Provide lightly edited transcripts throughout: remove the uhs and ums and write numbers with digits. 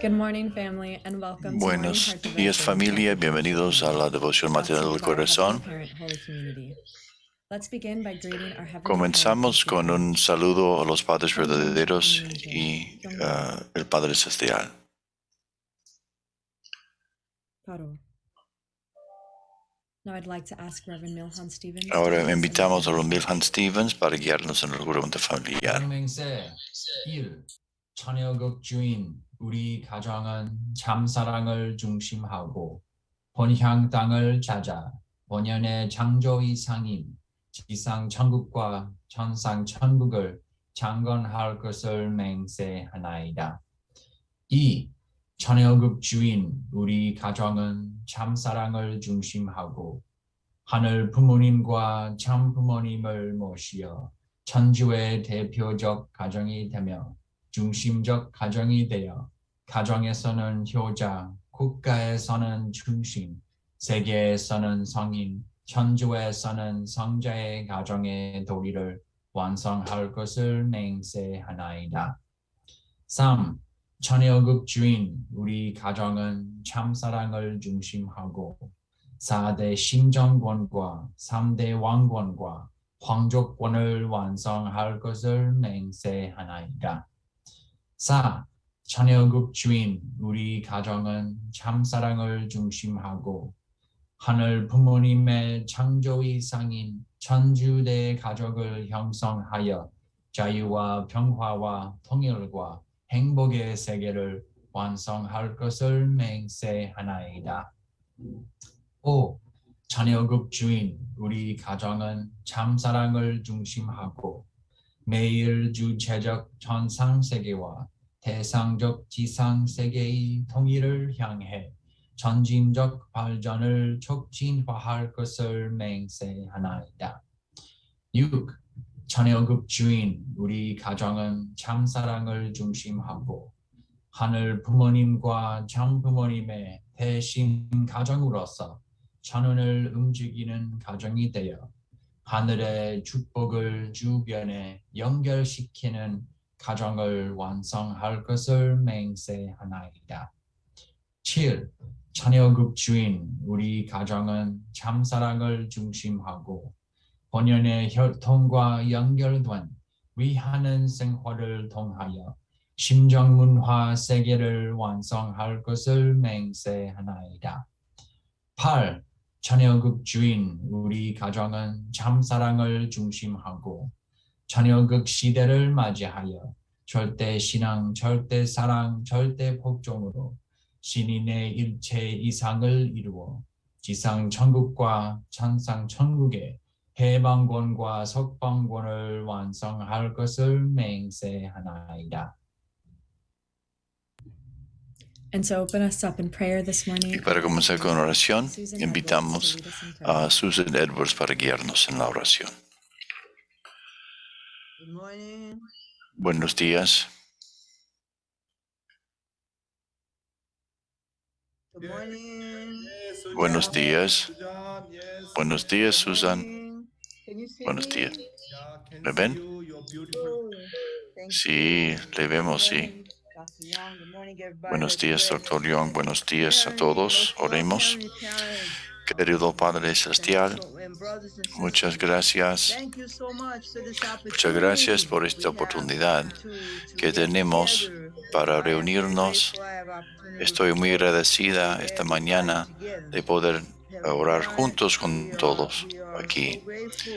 Good morning, family, and welcome to Morning Buenos Heart días, Devotion, familia. brought to you Bienvenidos a la devoción matinal del by our corazón. Heavenly Parent Holy Community. Let's begin by greeting our Heavenly Comenzamos Parent, con un saludo a los padres Parent, verdaderos y el Padre Celestial. Paro. Now I'd like to ask Reverend Milhan Stevens to Ahora lead us in invitamos a the Milhan Stevens para guiarnos en el juramento familiar. 맹세 1. 천여국 주인 우리 가정은 참사랑을 중심하고 본향 땅을 찾아 본연의 창조 이상인 지상 천국과 천상 천국을 창건할 것을 맹세하나이다. 2. 천여국 주인 우리 가정은 참사랑을 중심하고 하늘 부모님과 참 부모님을 모시어 천주의 대표적 가정이 되며 중심적 가정이 되어 가정에서는 효자, 국가에서는 중심, 세계에서는 성인, 천주에서는 성자의 가정의 도리를 완성할 것을 맹세하나이다. 3. 천여국 주인 우리 가정은 참사랑을 중심하고 4대 심정권과 3대 왕권과皇族권을 완성할 것을 맹세하나이다. 4. 천여국 주인 우리 가정은 참사랑을 중심하고 하늘 부모님의 창조 이상인 천주대 가족을 형성하여 자유와 평화와 통일과 행복의 세계를 완성할 것을 맹세하나이다. 5. 천여국 주인 우리 가정은 참사랑을 중심하고 매일 주체적 천상세계와 대상적 지상세계의 통일을 향해 전진적 발전을 촉진화할 것을 맹세하나이다. 6. 천여국 주인 우리 가정은 참사랑을 중심하고 하늘 부모님과 참 부모님의 대신 가정으로서 천운을 움직이는 가정이 되어 하늘의 축복을 주변에 연결시키는 가정을 완성할 것을 맹세하나이다. 7. 천여국 주인 우리 가정은 참사랑을 중심하고 본연의 혈통과 연결된 위하는 생활을 통하여 심정문화 세계를 완성할 것을 맹세하나이다. 8. 천여국 주인 우리 가정은 참사랑을 중심하고 천여국 시대를 맞이하여 절대 신앙, 절대 사랑, 절대 복종으로 신인의 일체 이상을 이루어 지상 천국과 천상 천국의 해방권과 석방권을 완성할 것을 맹세하나이다. And to open us up in prayer this morning, Y para comenzar con oración, invitamos a Susan Edwards para guiarnos en la oración. Good morning. Buenos días. Good morning. Buenos días. Buenos días, Susan. Can you see Buenos me? días. ¿Me ven? Oh, thank Sí, you. le vemos, Good sí. morning, Pastor Young. Good morning, everybody. Buenos Let's días, pray. Dr. Young. Buenos días a todos. Oremos. Heavenly Parents, Querido Padre Celestial, and brothers and sisters, muchas gracias. thank you so much for this Muchas gracias por opportunity esta we have oportunidad to que get tenemos together. para I am very reunirnos. grateful I have opportunity Estoy muy to agradecida pray esta everybody mañana together. de poder Heavenly orar Father, juntos con todos we are aquí. so grateful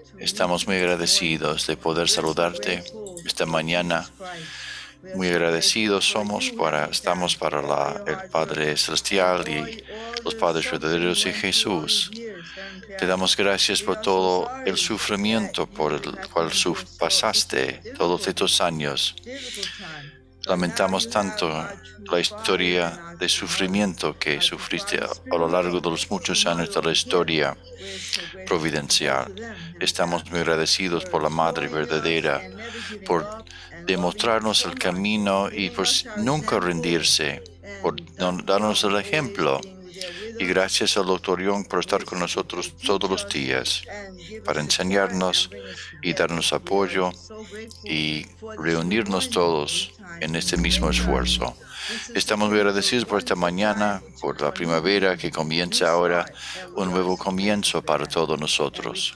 to Estamos meet muy you this agradecidos de poder morning. We are so saludarte grateful esta for mañana. Jesus Christ. We are Muy so agradecidos grateful for somos you, para, Heavenly estamos Father, para all your el hard Padre work, Celestial and y all los the Padres suffering you verdaderos y went through all these Jesús. years, Heavenly Te Father. damos gracias We por are so todo sorry el sufrimiento that por you el had to cual endure such a pasaste todos difficult estos años. time. But now Lamentamos you tanto have our true la Father and historia our de true Mother, sufrimiento que our true sufriste Father, a Spirit lo largo Lord, de los the muchos Mother años de of la the gift. historia We're so grateful for both providencial. of them, Heavenly Estamos Father, muy agradecidos por for la Madre showing us verdadera, and never giving por up and loving demostrarnos so el much, camino y giving por us our nunca example rendirse, por and darnos el always ejemplo being there with Y gracias al Dr. Young por estar con nosotros todos los días, para enseñarnos y darnos apoyo y reunirnos todos en este mismo esfuerzo. Estamos muy agradecidos por esta mañana, por la primavera que comienza ahora, un nuevo comienzo para todos nosotros.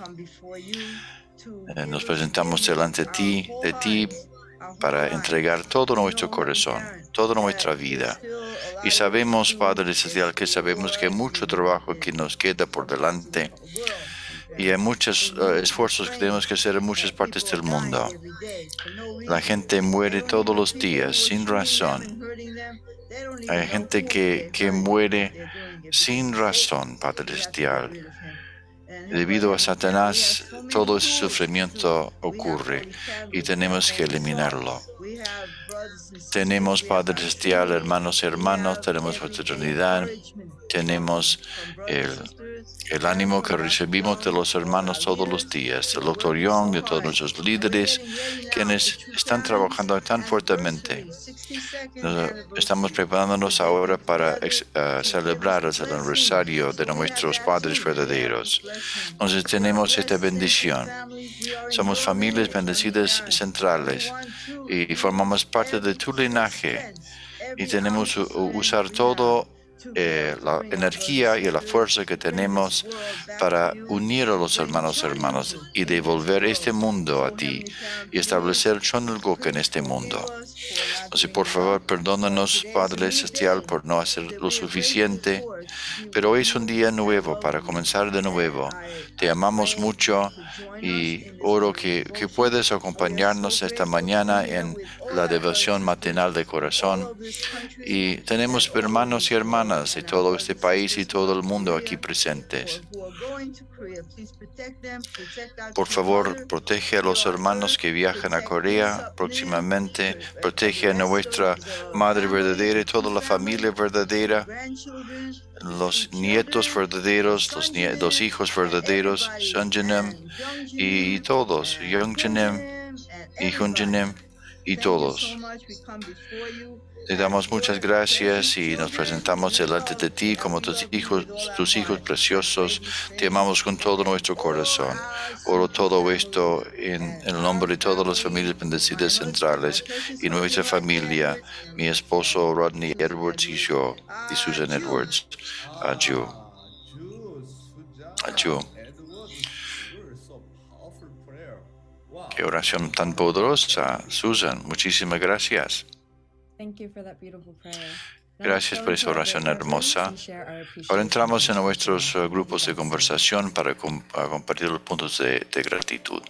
Nos presentamos delante de ti para entregar todo nuestro corazón, toda nuestra vida. Y sabemos, Padre Celestial, que sabemos que hay mucho trabajo que nos queda por delante y hay muchos esfuerzos que tenemos que hacer en muchas partes del mundo. La gente muere todos los días sin razón. Hay gente que muere sin razón, Padre Celestial. Debido a Satanás, todo ese sufrimiento ocurre y tenemos que eliminarlo. Tenemos, Padre Celestial, hermanos y hermanas, tenemos fraternidad, tenemos el ánimo que recibimos de los hermanos todos los días, del Dr. Young, de todos nuestros líderes, quienes están trabajando tan fuertemente. Estamos preparándonos ahora para celebrar el aniversario de nuestros padres verdaderos. Entonces tenemos esta bendición. Somos familias bendecidas centrales y formamos parte de tu linaje y tenemos que usar todo la energía y la fuerza que tenemos para unir a los hermanos y devolver este mundo a ti y establecer Chonulgok en este mundo. Entonces, por favor, perdónanos, Padre Celestial, por no hacer lo suficiente, pero hoy es un día nuevo para comenzar de nuevo. Te amamos mucho y oro que puedas acompañarnos esta mañana en la devoción matinal de corazón. Y tenemos hermanos y hermanas de todo este país y todo el mundo aquí presentes. Por favor, protege a los hermanos que viajan a Corea próximamente. Protege a nuestra Madre verdadera y toda la familia verdadera, los nietos verdaderos, los hijos verdaderos, Sunjanem y todos, Youngjanem y Hunjanem y todos. Te damos muchas gracias y nos presentamos delante de ti como tus hijos preciosos. Te amamos con todo nuestro corazón. Oro todo esto en el nombre de todas las familias bendecidas centrales y nuestra familia, mi esposo Rodney Edwards y yo, y Susan Edwards. Adiós. Adiós. Qué oración tan poderosa, Susan. Muchísimas gracias. Gracias por esa oración hermosa. Ahora entramos en nuestros grupos de conversación para compartir los puntos de gratitud.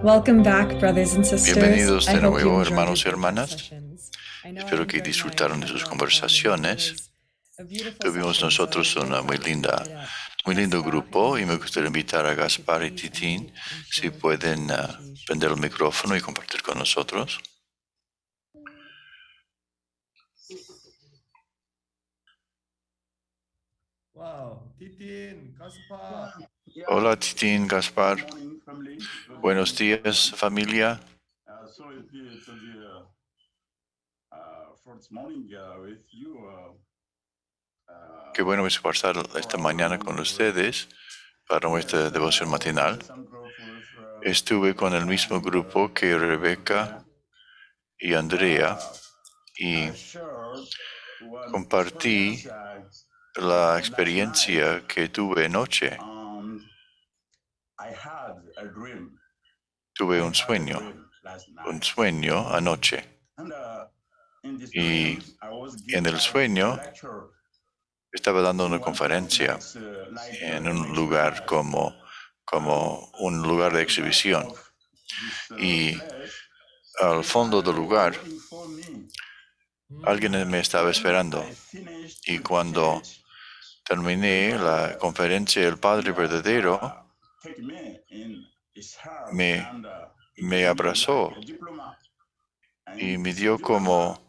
Welcome back, brothers and sisters. Bienvenidos I de hope you nuevo, enjoyed hermanos y your hermanas. sessions. I know I Espero que enjoyed disfrutaron de mine sus as well. conversaciones. It was a beautiful Tuvimos session, so nosotros we'll una go ahead and wrap it up. muy lindo Gaspar grupo y and me gustaría Titin, invitar a if you could Gaspar y please Titín unmute and si share. pueden Please share prender el your micrófono y screen. compartir con nosotros. Wow, Titin, Kaspar. Hola Titín, Gaspar. Buenos días, familia. Qué bueno es pasar esta mañana con ustedes para nuestra devoción matinal. Estuve con el mismo grupo que Rebeca y Andrea y compartí la experiencia que tuve anoche. Tuve un sueño anoche. Y en el sueño estaba dando una conferencia en un lugar como un lugar de exhibición. Y al fondo del lugar alguien me estaba esperando. Y cuando terminé la conferencia, el Padre verdadero me abrazó y me dio como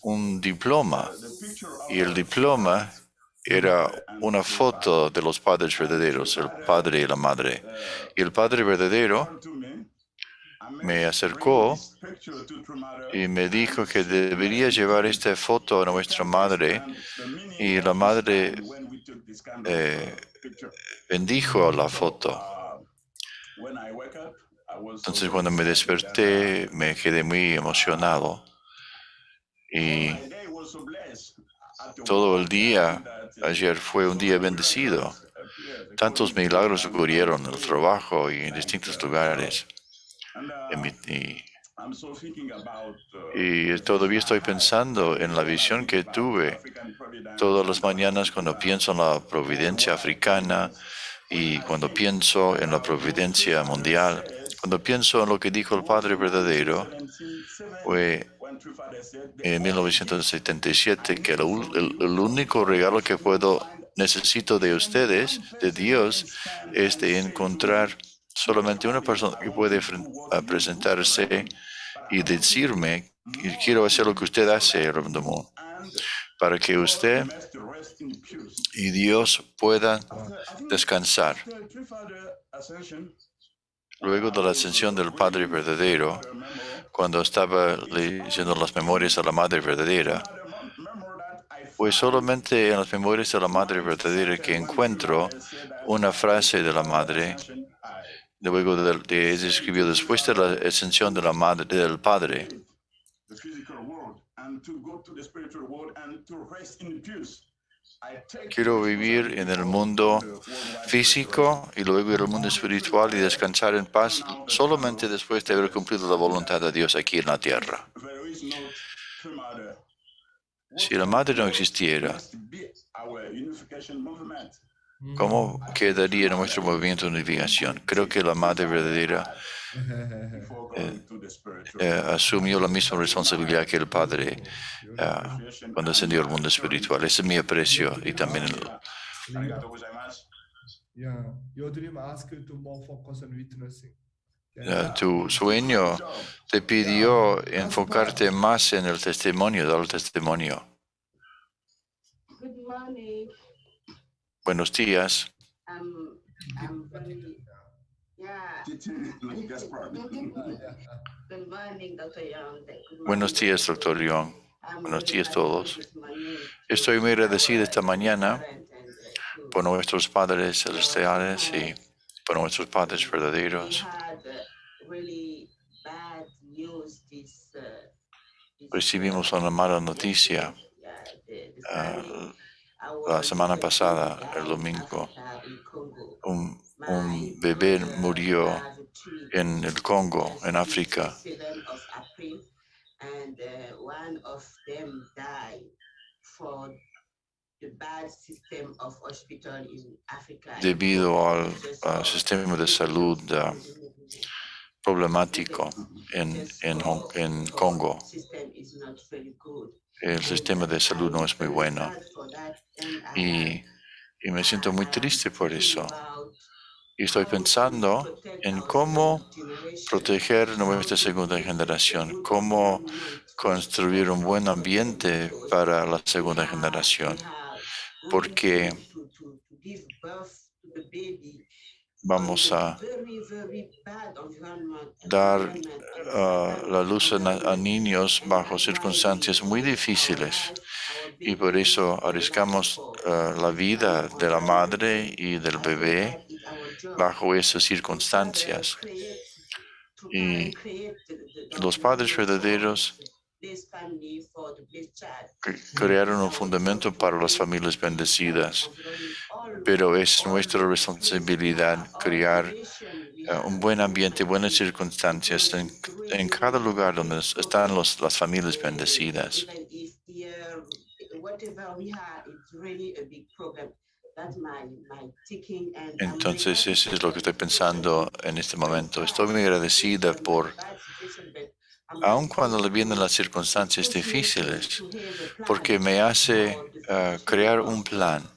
un diploma. Y el diploma era una foto de los padres verdaderos, el padre y la madre. Y el Padre verdadero me acercó y me dijo que debería llevar esta foto a nuestra madre. Y la madre bendijo la foto. Entonces cuando me desperté me quedé muy emocionado y todo el día ayer fue un día bendecido. Tantos milagros ocurrieron en el trabajo y en distintos lugares. Y todavía estoy pensando en la visión que tuve todas las mañanas cuando pienso en la providencia africana y cuando pienso en la providencia mundial. Cuando pienso en lo que dijo el Padre verdadero, fue en 1977 que el único regalo que necesito de ustedes, de Dios, es de encontrar solamente una persona que puede presentarse y decirme que quiero hacer lo que usted hace, Reverendo Moon, para que usted y Dios puedan descansar. Luego de la ascensión del Padre verdadero, cuando estaba leyendo las memorias de la Madre verdadera, fue solamente en las memorias de la Madre verdadera que encuentro una frase de la Madre, luego de escribió después de la ascensión de la Madre del Padre. Quiero vivir en el mundo físico y luego en el mundo espiritual y descansar en paz solamente después de haber cumplido la voluntad de Dios aquí en la tierra. Si la Madre no existiera, ¿cómo quedaría nuestro movimiento de unificación? Creo que la Madre verdadera asumió la misma responsabilidad que el Padre cuando ascendió al mundo espiritual. Ese es mi aprecio y también Your dream asked you to more focus on witnessing. tu sueño te pidió enfocarte más en el testimonio, dar el testimonio. Buenos días. Buenos días, Dr. Young. Buenos días a todos. Estoy muy agradecido esta mañana por nuestros padres celestiales y por nuestros padres verdaderos. Recibimos una mala noticia la semana pasada, el domingo. Un bebé murió en el Congo, en África. Debido al sistema de salud problemático en Congo. El sistema de salud no es muy bueno y me siento muy triste por eso. Y estoy pensando en cómo proteger nuestra segunda generación, cómo construir un buen ambiente para la segunda generación, porque vamos a dar la luz a niños bajo circunstancias muy difíciles y por eso arriesgamos la vida de la madre y del bebé bajo esas circunstancias. Y los padres verdaderos crearon un fundamento para las familias bendecidas, pero es nuestra responsabilidad crear un buen ambiente, buenas circunstancias en cada lugar donde están las familias bendecidas. Entonces, eso es lo que estoy pensando en este momento. Estoy muy agradecida por, aun cuando le vienen las circunstancias difíciles, porque me hace crear un plan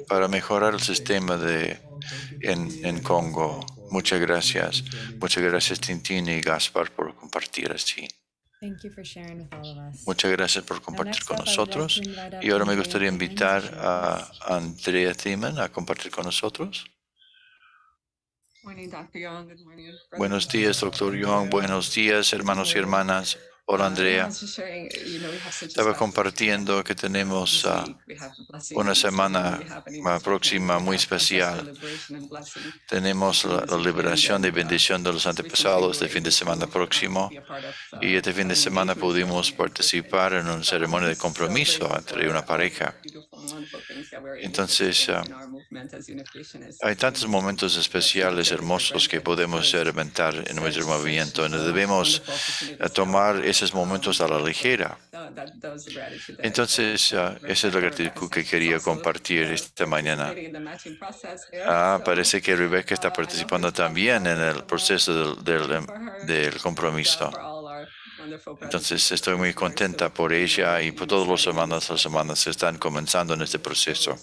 para mejorar el sistema en Congo. Muchas gracias. Muchas gracias, Tintín y Gaspar, por compartir así. Thank you for sharing with all of us. Muchas gracias por compartir con nosotros. Y ahora me gustaría invitar a Andrea Thiemann a compartir con nosotros. Buenos días, Dr. Young. Buenos días, hermanos y hermanas. Hola, Andrea. Estaba compartiendo que tenemos una semana próxima muy especial. Tenemos la liberación de bendición de los antepasados este fin de semana próximo. Y este fin de semana pudimos participar en una ceremonia de compromiso entre una pareja. Entonces, hay tantos momentos especiales, hermosos, que podemos experimentar en nuestro movimiento. Y no debemos tomar esos momentos a la ligera. Entonces, esa es la gratitud que quería compartir esta mañana. Parece que Rebecca está participando también en el proceso del compromiso. Entonces, estoy muy contenta por ella y por todos los hermanos y las hermanas que están comenzando en este proceso.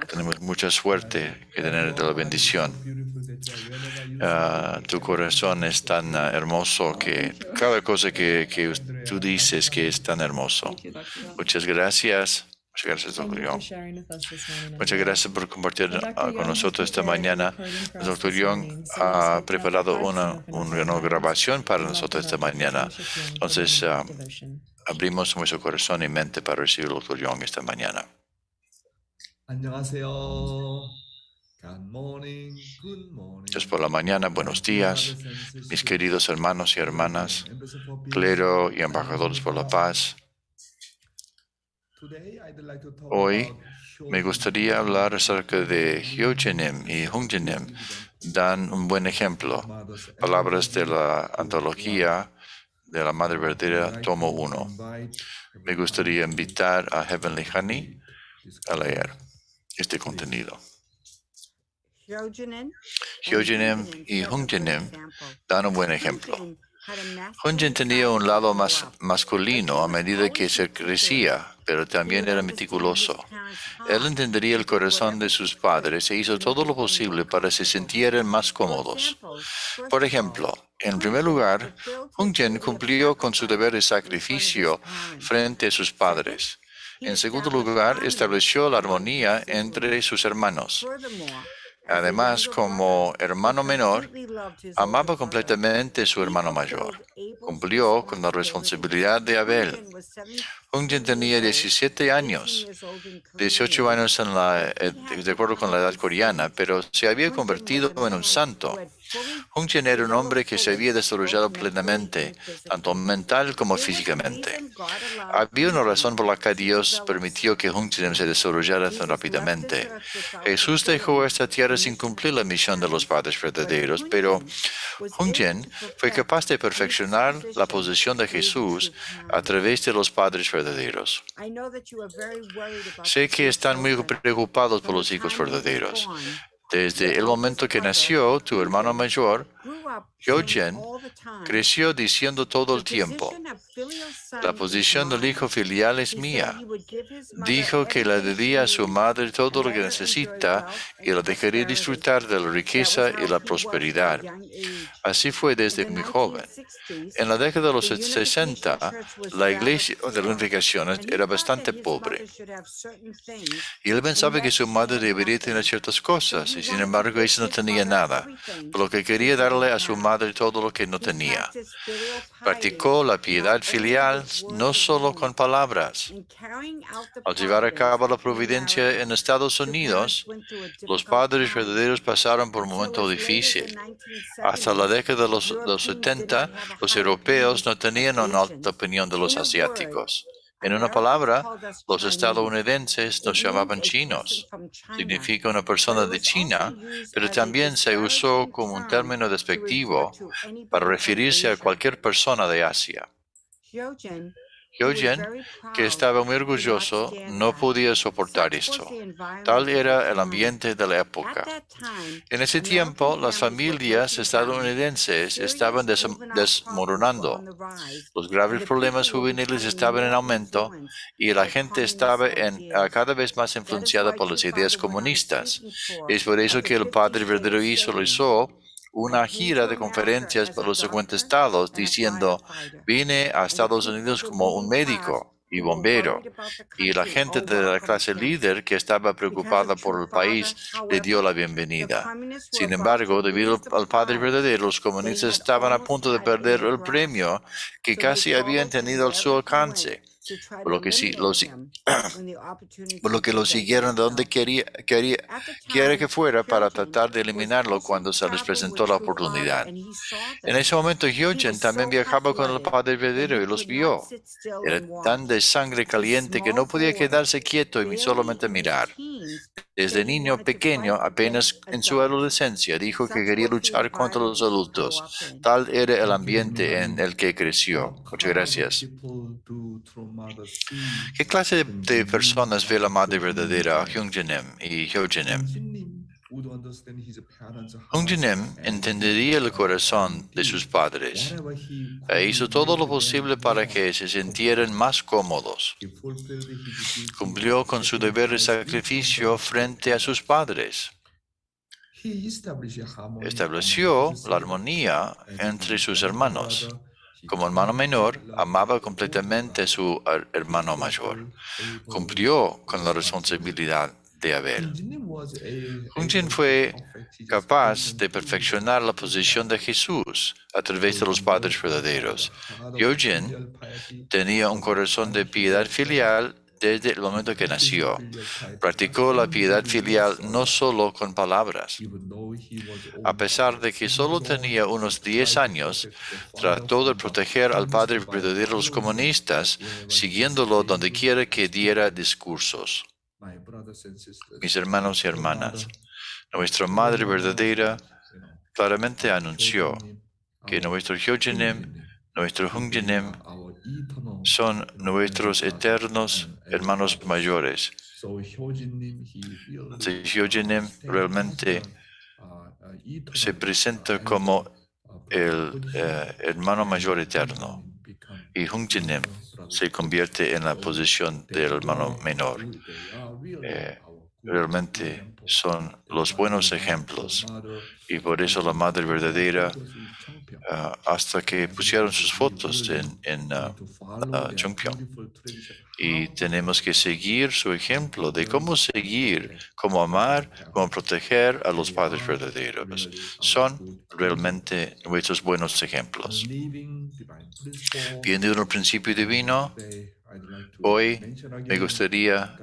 Tenemos mucha suerte que tener de la bendición. Tu corazón es tan hermoso que cada cosa que tú dices que es tan hermoso. Muchas gracias. Muchas gracias, Dr. Young. Muchas gracias por compartir con nosotros esta mañana. El Dr. Young ha preparado una grabación para nosotros esta mañana. Entonces, abrimos nuestro corazón y mente para recibir al Dr. Young esta mañana. Dios por la mañana, buenos días, mis queridos hermanos y hermanas, clero y embajadores por la paz. Hoy me gustaría hablar acerca de Hyojenim y Hunjenim. Dan un buen ejemplo. Palabras de la antología de la Madre Verdadera, tomo 1. Me gustaría invitar a Heavenly Honey a leer este contenido. Hyojenim y Hunjenim dan un buen ejemplo. Hunjen tenía un lado más masculino a medida que se crecía, pero también era meticuloso. Él entendería el corazón de sus padres e hizo todo lo posible para que se sintieran más cómodos. Por ejemplo, en primer lugar, Hunjen cumplió con su deber de sacrificio frente a sus padres. En segundo lugar, estableció la armonía entre sus hermanos. Además, como hermano menor, amaba completamente a su hermano mayor. Cumplió con la responsabilidad de Abel. Hunjen tenía 17 años, 18 años de acuerdo con la edad coreana, pero se había convertido en un santo. Hunjen era un hombre que se había desarrollado plenamente, tanto mental como físicamente. Había una razón por la que Dios permitió que Hunjen se desarrollara tan rápidamente. Jesús dejó esta tierra sin cumplir la misión de los padres verdaderos, pero Hunjen fue capaz de perfeccionar la posición de Jesús a través de los padres verdaderos. Sé que están muy preocupados por los hijos verdaderos. Desde el momento que nació, tu hermano mayor, Hyojin, creció diciendo todo el tiempo, la posición del hijo filial es mía. Dijo que le daría a su madre todo lo que necesita y la dejaría disfrutar de la riqueza y la prosperidad. Así fue desde muy joven. En la década de los 60, la iglesia de la unificación era bastante pobre. Y él pensaba que su madre debería tener ciertas cosas, y sin embargo ella no tenía nada, por lo que quería darle a su madre todo lo que no tenía. Practicó la piedad filial no solo con palabras. Al llevar a cabo la providencia en Estados Unidos, los padres verdaderos pasaron por un momento difícil. Hasta la década de los 70, los europeos no tenían una alta opinión de los asiáticos. En una palabra, los estadounidenses nos llamaban chinos. Significa una persona de China, pero también se usó como un término despectivo para referirse a cualquier persona de Asia. Hyojin, que estaba muy orgulloso, no podía soportar esto. Tal era el ambiente de la época. En ese tiempo, las familias estadounidenses estaban desmoronando. Los graves problemas juveniles estaban en aumento y la gente estaba cada vez más influenciada por las ideas comunistas. Es por eso que el padre verdadero hizo una gira de conferencias por los 50 estados diciendo, vine a Estados Unidos como un médico y bombero, y la gente de la clase líder que estaba preocupada por el país le dio la bienvenida. Sin embargo, debido al padre verdadero, los comunistas estaban a punto de perder el premio que casi habían tenido a su alcance, por lo que lo siguieron de donde quiera que fuera para tratar de eliminarlo cuando se les presentó la oportunidad. En ese momento, Hyojin también viajaba con el padre verdadero y los vio. Era tan de sangre caliente que no podía quedarse quieto y solamente mirar. Desde niño pequeño, apenas en su adolescencia, dijo que quería luchar contra los adultos. Tal era el ambiente en el que creció. Muchas gracias. ¿Qué clase de personas ve la madre verdadera, Hyunjinim y Hyojinim? Hyunjinim entendería el corazón de sus padres e hizo todo lo posible para que se sintieran más cómodos. Cumplió con su deber de sacrificio frente a sus padres. Estableció la armonía entre sus hermanos. Como hermano menor, amaba completamente a su hermano mayor. Cumplió con la responsabilidad de Abel. Hyunjin fue capaz de perfeccionar la posición de Jesús a través de los padres verdaderos. Hyojin tenía un corazón de piedad filial desde el momento que nació. Practicó la piedad filial no solo con palabras. A pesar de que solo tenía unos 10 años, trató de proteger al padre verdadero de los comunistas, siguiéndolo donde quiera que diera discursos. Mis hermanos y hermanas, nuestra madre verdadera claramente anunció que nuestro Hyojinim, nuestro Hyunjinim son nuestros eternos hermanos mayores. Hyojinim realmente se presenta como el hermano mayor eterno y Hyunjinim se convierte en la posición del hermano menor. Realmente son los buenos ejemplos y por eso la madre verdadera, hasta que pusieron sus fotos en Chungpyeong, y tenemos que seguir su ejemplo de cómo seguir, cómo amar, cómo proteger a los padres verdaderos. Son realmente nuestros buenos ejemplos. Viendo el principio divino, hoy me gustaría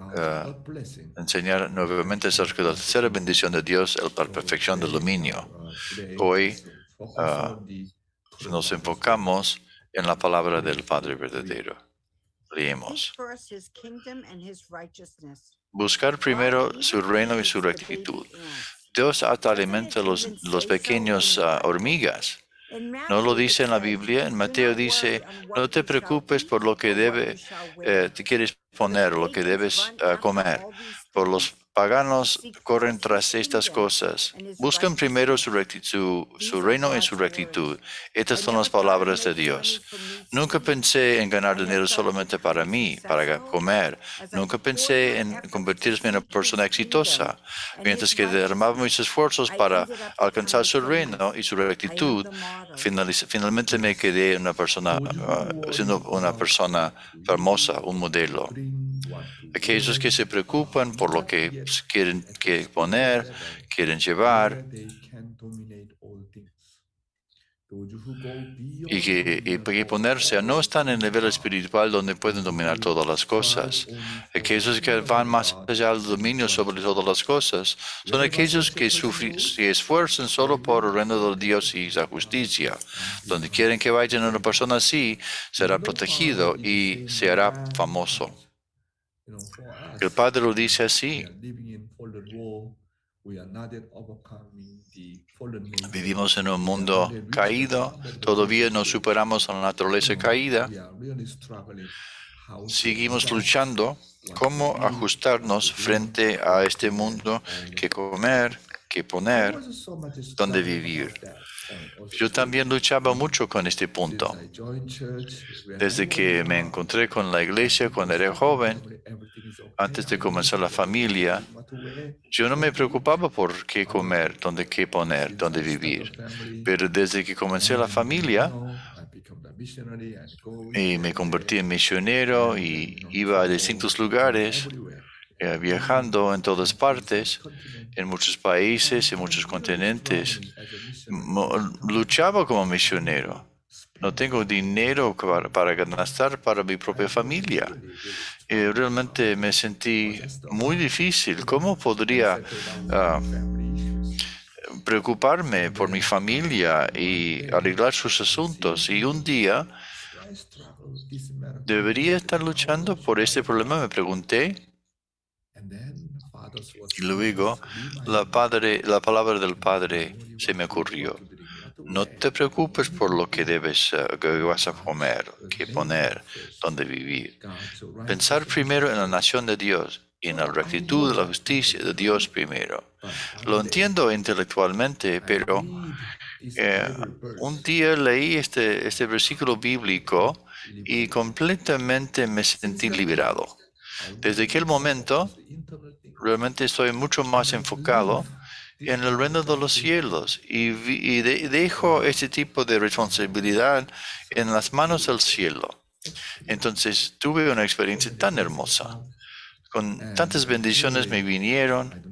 enseñar nuevamente acerca de la tercera bendición de Dios, la perfección del dominio. Hoy nos enfocamos en la palabra del Padre verdadero. Leemos. Buscar primero su reino y su rectitud. Dios alimenta los pequeños hormigas. ¿No lo dice en la Biblia? En Mateo dice, no te preocupes por lo que te quieres poner, lo que debes comer, paganos corren tras estas cosas. Buscan primero su rectitud, su reino y su rectitud. Estas son las palabras de Dios. Nunca pensé en ganar dinero solamente para mí, para comer. Nunca pensé en convertirme en una persona exitosa. Mientras que derramaba mis esfuerzos para alcanzar su reino y su rectitud, finalmente me quedé siendo una persona famosa, un modelo. Aquellos que se preocupan por lo que quieren poner, quieren llevar, y ponerse, no están en el nivel espiritual donde pueden dominar todas las cosas. Aquellos que van más allá del dominio sobre todas las cosas son aquellos que se esfuerzan solo por el reino de Dios y la justicia. Donde quieren que vayan una persona así, será protegido y se hará famoso. El Padre lo dice así. Vivimos en un mundo caído, todavía no superamos la naturaleza caída. Seguimos luchando cómo ajustarnos frente a este mundo, qué comer, qué poner, dónde vivir. Yo también luchaba mucho con este punto. Desde que me encontré con la iglesia cuando era joven, antes de comenzar la familia, yo no me preocupaba por qué comer, dónde qué poner, dónde vivir. Pero desde que comencé la familia y me convertí en misionero y iba a distintos lugares, viajando en todas partes, en muchos países, en muchos continentes, luchaba como misionero. No tengo dinero para gastar para mi propia familia. Y realmente me sentí muy difícil. ¿Cómo podría preocuparme por mi familia y arreglar sus asuntos? Y un día, ¿debería estar luchando por este problema? Me pregunté. Y luego la palabra del Padre se me ocurrió. No te preocupes por lo que que vas a comer, qué poner, dónde vivir. Pensar primero en la nación de Dios y en la rectitud de la justicia de Dios primero. Lo entiendo intelectualmente, pero un día leí este versículo bíblico y completamente me sentí liberado. Desde aquel momento, realmente estoy mucho más enfocado en el reino de los cielos y dejo este tipo de responsabilidad en las manos del cielo. Entonces tuve una experiencia tan hermosa. Con tantas bendiciones me vinieron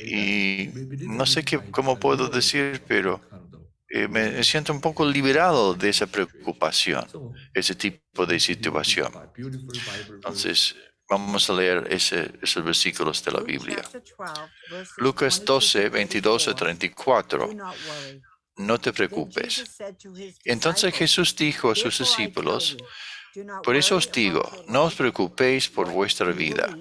y no sé cómo puedo decir, pero me siento un poco liberado de esa preocupación, ese tipo de situación. Entonces, vamos a leer esos versículos de la Biblia. Lucas 12, 22 a 34. No te preocupes. Entonces Jesús dijo a sus discípulos, por eso os digo, no os preocupéis por vuestra vida,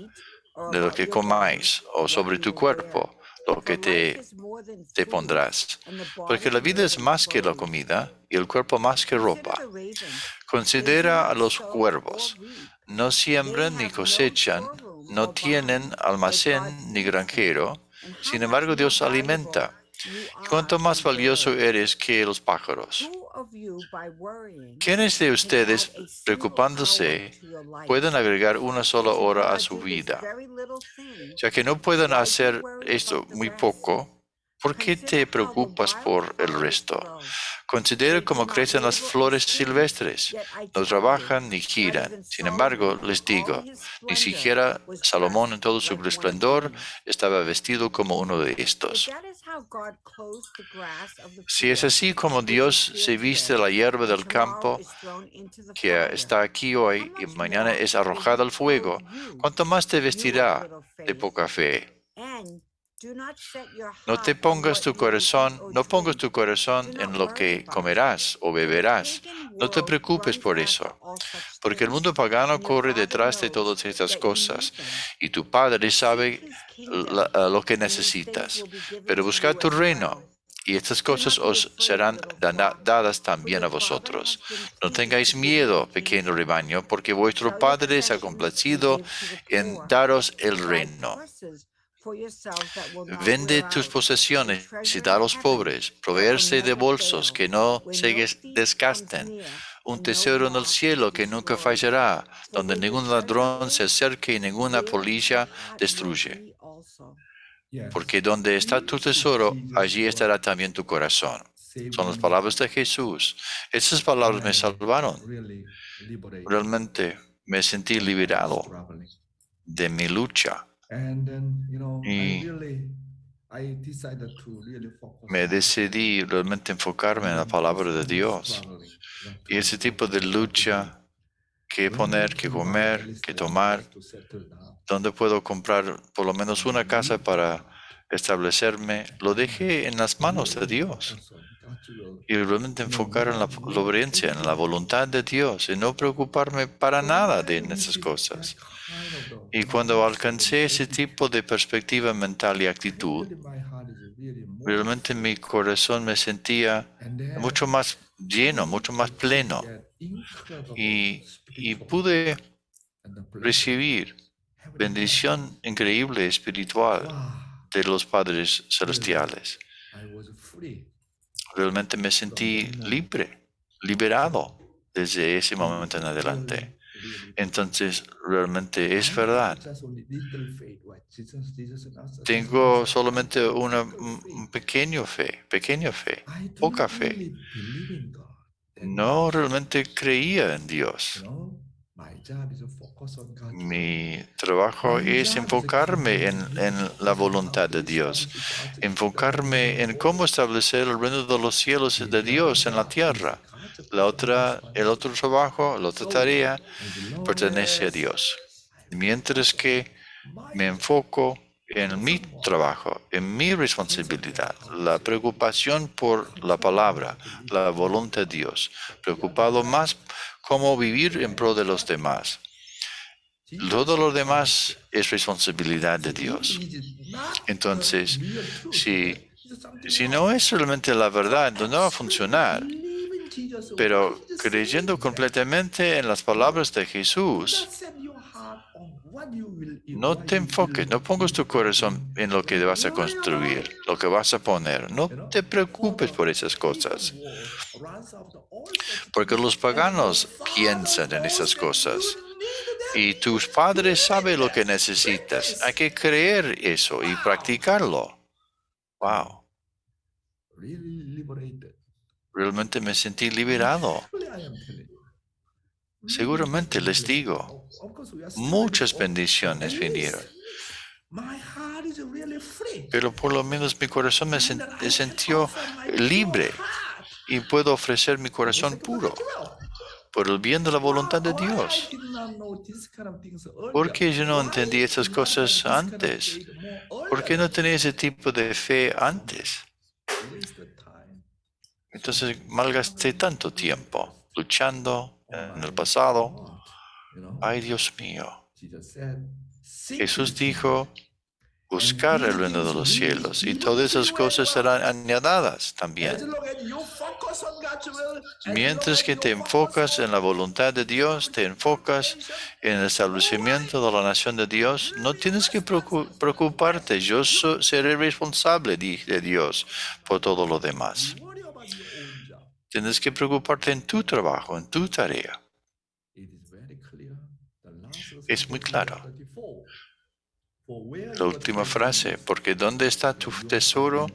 de lo que comáis, o sobre tu cuerpo, lo que te pondrás. Porque la vida es más que la comida, y el cuerpo más que ropa. Considera a los cuervos. No siembran ni cosechan, no tienen almacén ni granjero, sin embargo Dios alimenta. ¿Cuánto más valioso eres que los pájaros? ¿Quiénes de ustedes, preocupándose, pueden agregar una sola hora a su vida? Ya que no pueden hacer esto muy poco, ¿por qué te preocupas por el resto? Considera cómo crecen las flores silvestres. No trabajan ni giran. Sin embargo, les digo, ni siquiera Salomón en todo su esplendor estaba vestido como uno de estos. Si es así como Dios se viste la hierba del campo, que está aquí hoy y mañana es arrojada al fuego, ¿cuánto más te vestirá de poca fe? No pongas tu corazón en lo que comerás o beberás. No te preocupes por eso, porque el mundo pagano corre detrás de todas estas cosas, y tu Padre sabe lo que necesitas. Pero buscad tu reino, y estas cosas os serán dadas también a vosotros. No tengáis miedo, pequeño rebaño, porque vuestro Padre se ha complacido en daros el reino. Vende tus posesiones y da a los pobres, proveerse de bolsos que no se desgasten, un tesoro en el cielo que nunca fallará, donde ningún ladrón se acerque y ninguna polilla destruye. Yes. Porque donde está tu tesoro, allí estará también tu corazón. Son las palabras de Jesús. Esas palabras me salvaron. Really liberated. Realmente me sentí liberado Struggling. de mi lucha. And then, Y I decided to really focus me on decidí realmente enfocarme en la palabra de Dios. struggling, Y ese tipo de lucha, qué poner, qué comer, qué tomar, to settle down. dónde puedo comprar por lo menos una casa para establecerme, lo dejé en las manos de Dios. Focus on God's will. Y realmente enfocar en la obediencia, en la voluntad de Dios, y no preocuparme para nada de esas cosas. Y cuando alcancé ese tipo de perspectiva mental y actitud, realmente mi corazón me sentía mucho más lleno, mucho más pleno. Y pude recibir bendición increíble espiritual de los padres celestiales. Realmente me sentí libre, liberado desde ese momento en adelante. Entonces, realmente es verdad. Tengo solamente un pequeña fe, poca fe. No realmente creía en Dios. Mi trabajo es enfocarme en la voluntad de Dios, enfocarme en cómo establecer el reino de los cielos de Dios en la tierra. El otro trabajo, la otra tarea pertenece a Dios. Mientras que me enfoco en mi trabajo, en mi responsabilidad, la preocupación por la palabra, la voluntad de Dios, preocupado más cómo vivir en pro de los demás. Todo lo demás es responsabilidad de Dios. Entonces, si no es realmente la verdad, no va a funcionar. Pero creyendo completamente en las palabras de Jesús, no te enfoques, no pongas tu corazón en lo que vas a construir, lo que vas a poner. No te preocupes por esas cosas. Porque los paganos piensan en esas cosas. Y tus padres saben lo que necesitas. Hay que creer eso y practicarlo. Wow. Realmente me sentí liberado. Seguramente les digo, muchas bendiciones vinieron. Pero por lo menos mi corazón me sintió libre y puedo ofrecer mi corazón puro por el bien de la voluntad de Dios. ¿Por qué yo no entendí esas cosas antes? ¿Por qué no tenía ese tipo de fe antes? Entonces malgasté tanto tiempo luchando en el pasado. Ay, Dios mío. Jesús dijo, buscar el reino de los cielos y todas esas cosas serán añadidas también. Mientras que te enfocas en la voluntad de Dios, te enfocas en el establecimiento de la nación de Dios, no tienes que preocuparte. Yo seré responsable de Dios por todo lo demás. Tienes que preocuparte en tu trabajo, en tu tarea. Es muy claro. La última frase, porque donde está tu tesoro,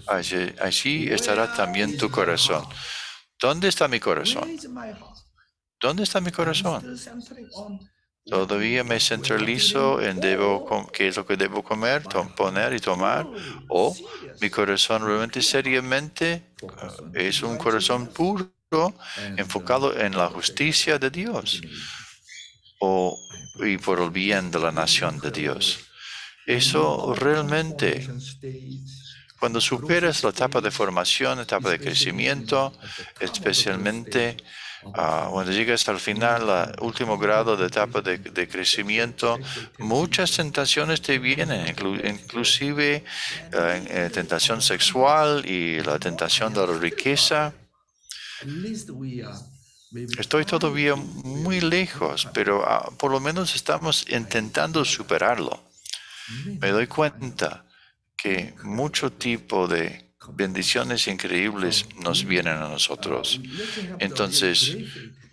allí estará también tu corazón. ¿Dónde está mi corazón? ¿Dónde está mi corazón? Todavía me centralizo en qué es lo que debo comer, poner y tomar, o mi corazón realmente seriamente es un corazón puro, enfocado en la justicia de Dios y por el bien de la nación de Dios. Eso realmente, cuando superas la etapa de formación, etapa de crecimiento, especialmente cuando llegas al final, al último grado de etapa de crecimiento, muchas tentaciones te vienen, inclusive tentación sexual y la tentación de la riqueza. Estoy todavía muy lejos, pero por lo menos estamos intentando superarlo. me doy cuenta que mucho tipo de bendiciones increíbles nos vienen a nosotros. Entonces,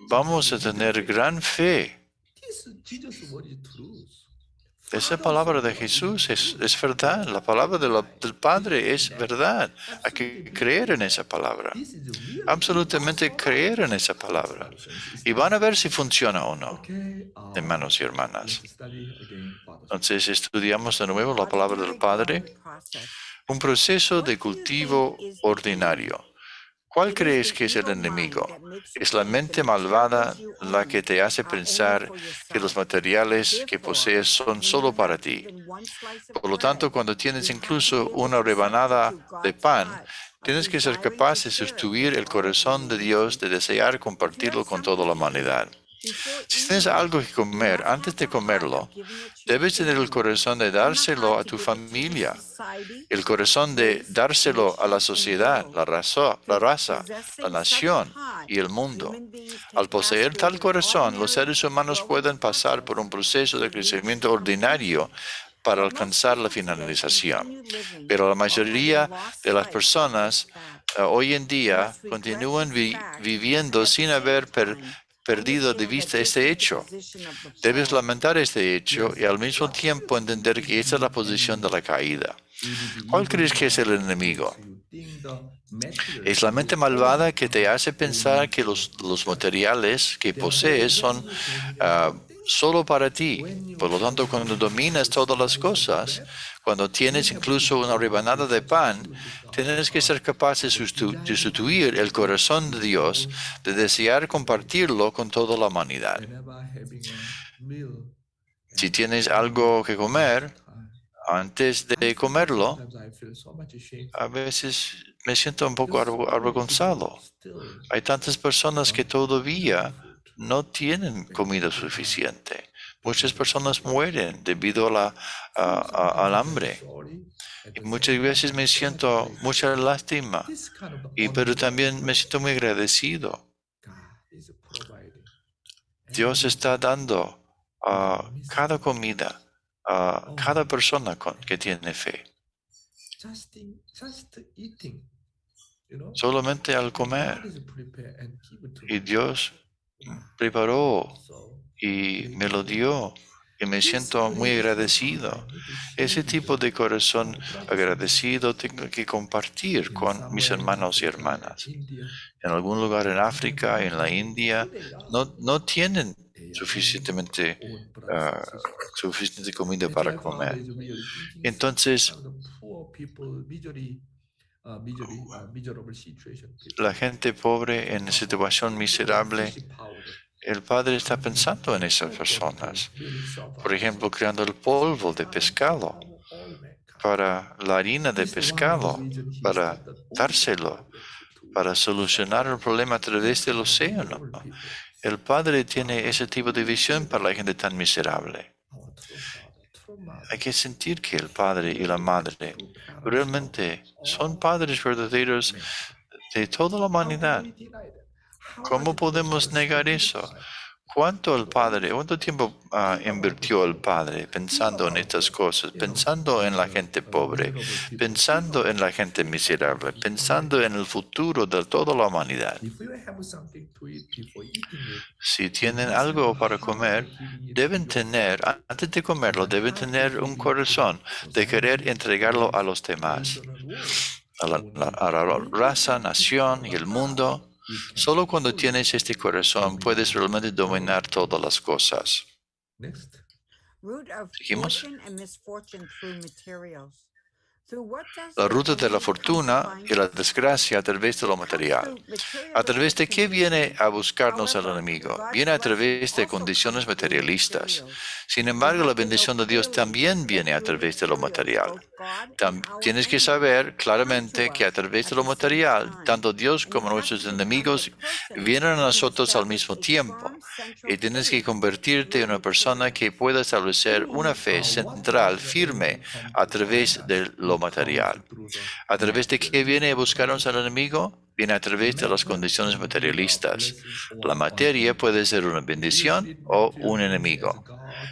vamos a tener gran fe. Esa palabra de Jesús es verdad. La palabra del Padre es verdad. Hay que creer en esa palabra. Absolutamente creer en esa palabra. Y van a ver si funciona o no, hermanos y hermanas. Entonces, estudiamos de nuevo la palabra del Padre. Un proceso de cultivo ordinario. ¿Cuál crees que es el enemigo? Es la mente malvada la que te hace pensar que los materiales que posees son solo para ti. Por lo tanto, cuando tienes incluso una rebanada de pan, tienes que ser capaz de sustituir el corazón de Dios, de desear compartirlo con toda la humanidad. Si tienes algo que comer, antes de comerlo, debes tener el corazón de dárselo a tu familia, el corazón de dárselo a la sociedad, la raza, la nación y el mundo. Al poseer tal corazón, los seres humanos pueden pasar por un proceso de crecimiento ordinario para alcanzar la finalización. Pero la mayoría de las personas hoy en día continúan viviendo sin haber perdido de vista este hecho. Debes lamentar este hecho y al mismo tiempo entender que esa es la posición de la caída. ¿Cuál crees que es el enemigo? Es la mente malvada que te hace pensar que los materiales que posees son solo para ti. Por lo tanto, cuando dominas todas las cosas, cuando tienes incluso una rebanada de pan, tienes que ser capaz de sustituir el corazón de Dios, de desear compartirlo con toda la humanidad. Si tienes algo que comer, antes de comerlo, a veces me siento un poco avergonzado. Hay tantas personas que todavía no tienen comida suficiente. Muchas personas mueren debido al hambre. Y muchas veces me siento mucha lástima, pero también me siento muy agradecido. Dios está dando cada comida a cada persona que tiene fe. Solamente al comer. Y Dios preparó y me lo dio. Y me siento muy agradecido. Ese tipo de corazón agradecido tengo que compartir con mis hermanos y hermanas. En algún lugar en África, en la India, no tienen suficiente comida para comer. Entonces, la gente pobre en situación miserable, el Padre está pensando en esas personas. Por ejemplo, creando el polvo de pescado para la harina de pescado, para dárselo, para solucionar el problema a través del océano. El Padre tiene ese tipo de visión para la gente tan miserable. Hay que sentir que el Padre y la Madre realmente son padres verdaderos de toda la humanidad. ¿Cómo podemos negar eso? ¿Cuánto tiempo invirtió el Padre pensando en estas cosas, pensando en la gente pobre, pensando en la gente miserable, pensando en el futuro de toda la humanidad? Si tienen algo para comer, antes de comerlo, deben tener un corazón de querer entregarlo a los demás, a la raza, nación y el mundo. Solo cuando tienes este corazón puedes realmente dominar todas las cosas. ¿Seguimos? La ruta de la fortuna y la desgracia a través de lo material. ¿A través de qué viene a buscarnos el enemigo? Viene a través de condiciones materialistas. Sin embargo, la bendición de Dios también viene a través de lo material. Tienes que saber claramente que a través de lo material, tanto Dios como nuestros enemigos vienen a nosotros al mismo tiempo. Y tienes que convertirte en una persona que pueda establecer una fe central, firme, a través de lo material. ¿A través de qué viene a buscarnos el enemigo? Viene a través de las condiciones materialistas. La materia puede ser una bendición o un enemigo.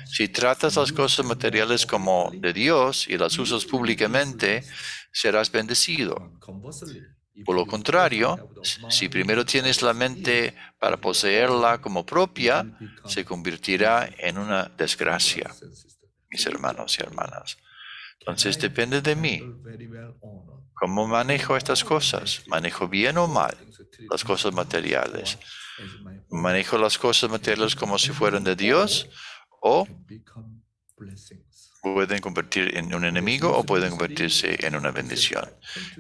Si tratas las cosas materiales como de Dios y las usas públicamente, serás bendecido. Por lo contrario, si primero tienes la mente para poseerla como propia, se convertirá en una desgracia, mis hermanos y hermanas. Entonces depende de mí. ¿Cómo manejo estas cosas? ¿Manejo bien o mal las cosas materiales? ¿Manejo las cosas materiales como si fueran de Dios o pueden convertir en un enemigo o pueden convertirse en una bendición?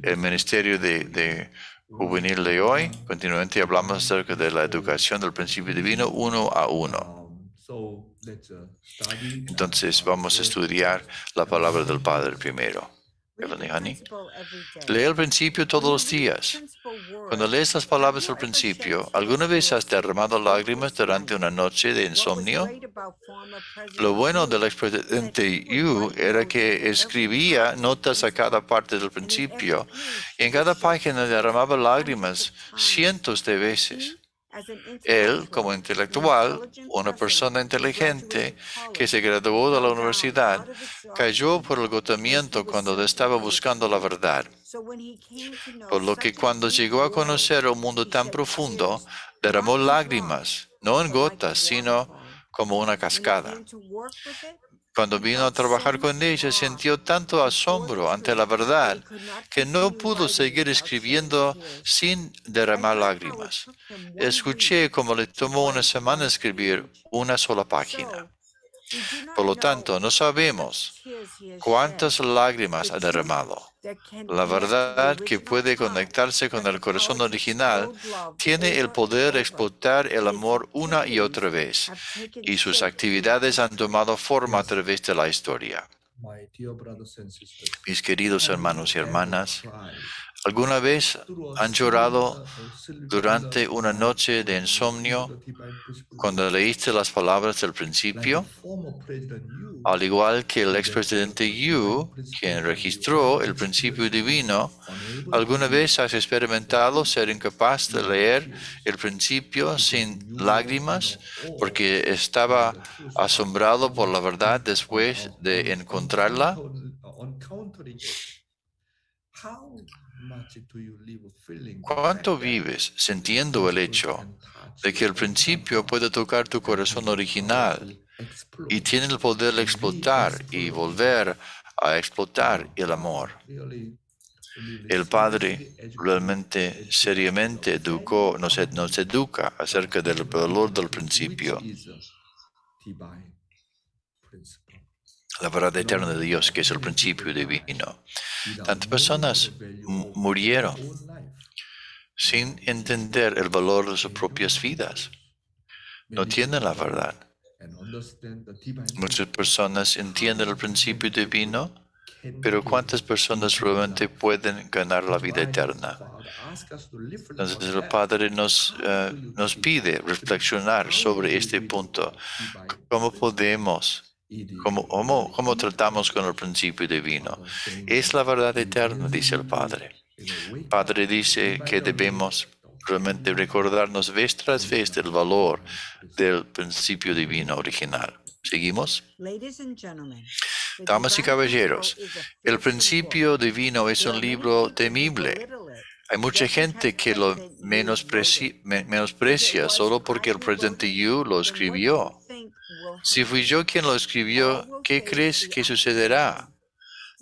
El ministerio de juvenil de hoy, continuamente hablamos acerca de la educación del principio divino uno a uno. Entonces vamos a estudiar la palabra del Padre primero. Evelyn Honey. Lee el principio todos los días. Cuando lees las palabras del principio, ¿alguna vez has derramado lágrimas durante una noche de insomnio? Lo bueno del expresidente Yu era que escribía notas a cada parte del principio y en cada página derramaba lágrimas cientos de veces. Él, como intelectual, una persona inteligente que se graduó de la universidad, cayó por el agotamiento cuando estaba buscando la verdad. Por lo que cuando llegó a conocer un mundo tan profundo, derramó lágrimas, no en gotas, sino como una cascada. Cuando vino a trabajar con ella, sintió tanto asombro ante la verdad que no pudo seguir escribiendo sin derramar lágrimas. Escuché cómo le tomó una semana escribir una sola página. Por lo tanto, no sabemos cuántas lágrimas ha derramado. La verdad que puede conectarse con el corazón original tiene el poder de explotar el amor una y otra vez, y sus actividades han tomado forma a través de la historia. Mis queridos hermanos y hermanas, ¿alguna vez han llorado durante una noche de insomnio cuando leíste las palabras del principio? Al igual que el expresidente Yu, quien registró el principio divino, ¿alguna vez has experimentado ser incapaz de leer el principio sin lágrimas porque estaba asombrado por la verdad después de encontrarla? ¿Cuánto vives sintiendo el hecho de que el principio puede tocar tu corazón original y tiene el poder de explotar y volver a explotar el amor? El Padre realmente, seriamente nos educa acerca del valor del principio, la verdad eterna de Dios, que es el principio divino. Tantas personas murieron sin entender el valor de sus propias vidas. No tienen la verdad. Muchas personas entienden el principio divino, pero ¿cuántas personas realmente pueden ganar la vida eterna? Entonces el Padre nos pide reflexionar sobre este punto. ¿Cómo podemos? ¿Cómo tratamos con el principio divino? Es la verdad eterna, dice el Padre. El Padre dice que debemos realmente recordarnos vez tras vez del valor del principio divino original. ¿Seguimos? Damas y caballeros, el principio divino es un libro temible. Hay mucha gente que lo menosprecia solo porque el presidente Yu lo escribió. Si fui yo quien lo escribió, ¿qué crees que sucederá?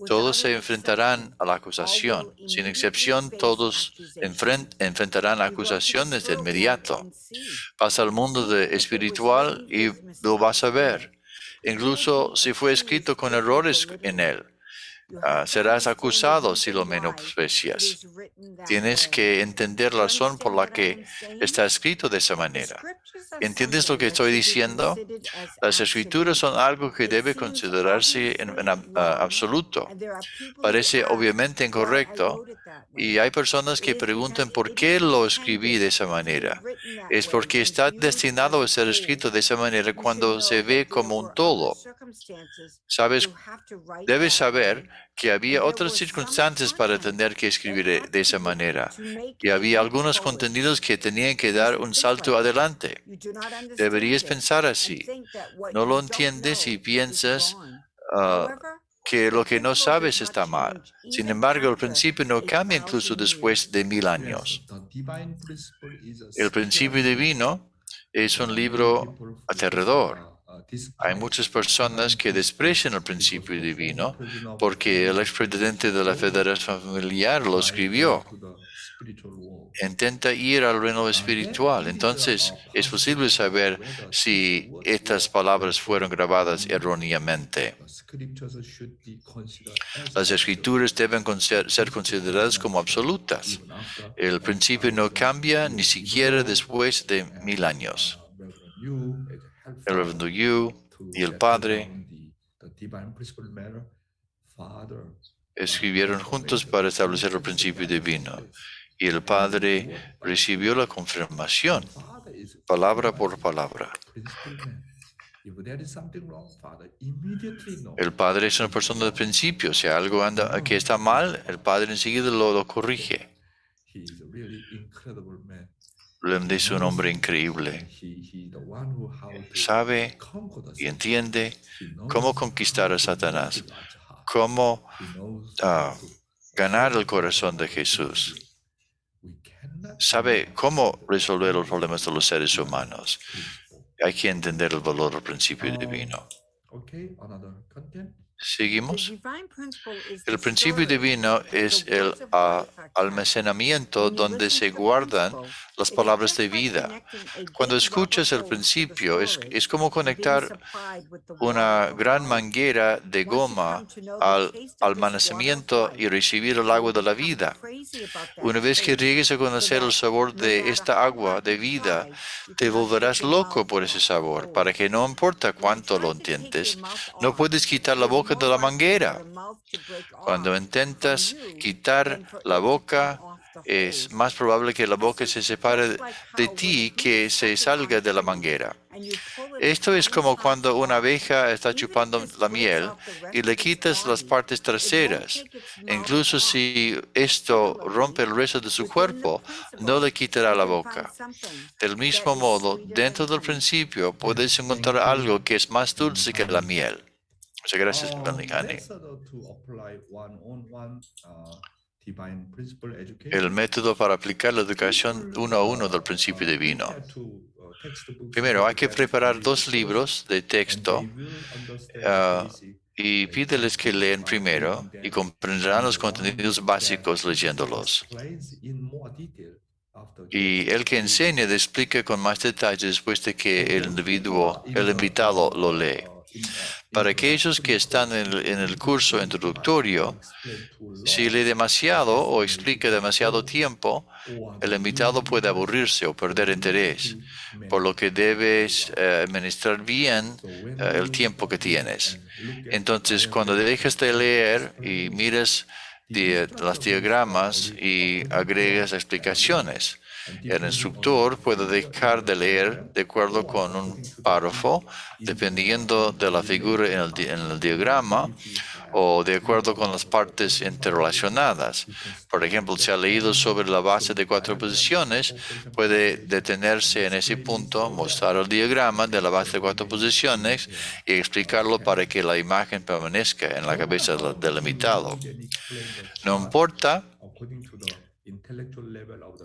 Todos se enfrentarán a la acusación. Sin excepción, todos enfrentarán acusaciones de inmediato. Pasa al mundo espiritual y lo vas a ver. Incluso si fue escrito con errores en él, serás acusado si lo menosprecias. Tienes que entender la razón por la que está escrito de esa manera. ¿Entiendes lo que estoy diciendo? Las escrituras son algo que debe considerarse en absoluto. Parece obviamente incorrecto, Y hay personas que preguntan por qué lo escribí de esa manera. Es porque está destinado a ser escrito de esa manera cuando se ve como un todo. Sabes, debes saber que había otras circunstancias para tener que escribir de esa manera. Y había algunos contenidos que tenían que dar un salto adelante. Deberías pensar así. No lo entiendes y piensas que lo que no sabes está mal. Sin embargo, el principio no cambia incluso después de 1000 años. The divine principle is El principio divino es un libro aterrador. Hay muchas personas que desprecian el principio divino porque el expresidente de la Federación Familiar lo escribió. Intenta ir al reino espiritual. Entonces, es posible saber si estas palabras fueron grabadas erróneamente. Las escrituras deben ser consideradas como absolutas. El principio no cambia ni siquiera después de 1000 años. El Reverendo Yu y el Padre escribieron juntos para establecer el principio divino. Y el Padre recibió la confirmación, palabra por palabra. El Padre es una persona de principio. Si algo anda que está mal, el Padre enseguida lo corrige. Él es un hombre increíble. Sabe y entiende cómo conquistar a Satanás, cómo ganar el corazón de Jesús. Sabe cómo resolver los problemas de los seres humanos. Hay que entender el valor del principio divino. ¿Seguimos? El principio divino es el almacenamiento donde se guardan las palabras de vida. Cuando escuchas el principio, es como conectar una gran manguera de goma al almacenamiento y recibir el agua de la vida. Una vez que llegues a conocer el sabor de esta agua de vida, te volverás loco por ese sabor, para que no importa cuánto lo intentes, no puedes quitar la boca de la manguera. Cuando intentas quitar la boca, es más probable que la boca se separe de ti que se salga de la manguera. Esto es como cuando una abeja está chupando la miel y le quitas las partes traseras. Incluso si esto rompe el resto de su cuerpo, no le quitará la boca. Del mismo modo, dentro del principio puedes encontrar algo que es más dulce que la miel. Muchas gracias, Benigani. El método para aplicar la educación uno a uno del principio divino. Primero, hay que preparar 2 libros de texto y pídeles que lean primero y comprenderán los contenidos básicos leyéndolos. Y el que enseña explica con más detalle después de que el invitado lo lee. Para aquellos que están en el curso introductorio, si lee demasiado o explica demasiado tiempo, el invitado puede aburrirse o perder interés, por lo que debes administrar bien el tiempo que tienes. Entonces, cuando dejas de leer y miras los diagramas y agregas explicaciones, el instructor puede dejar de leer de acuerdo con un párrafo, dependiendo de la figura en el diagrama o de acuerdo con las partes interrelacionadas. Por ejemplo, si ha leído sobre la base de 4 posiciones, puede detenerse en ese punto, mostrar el diagrama de la base de 4 posiciones y explicarlo para que la imagen permanezca en la cabeza del invitado. No importa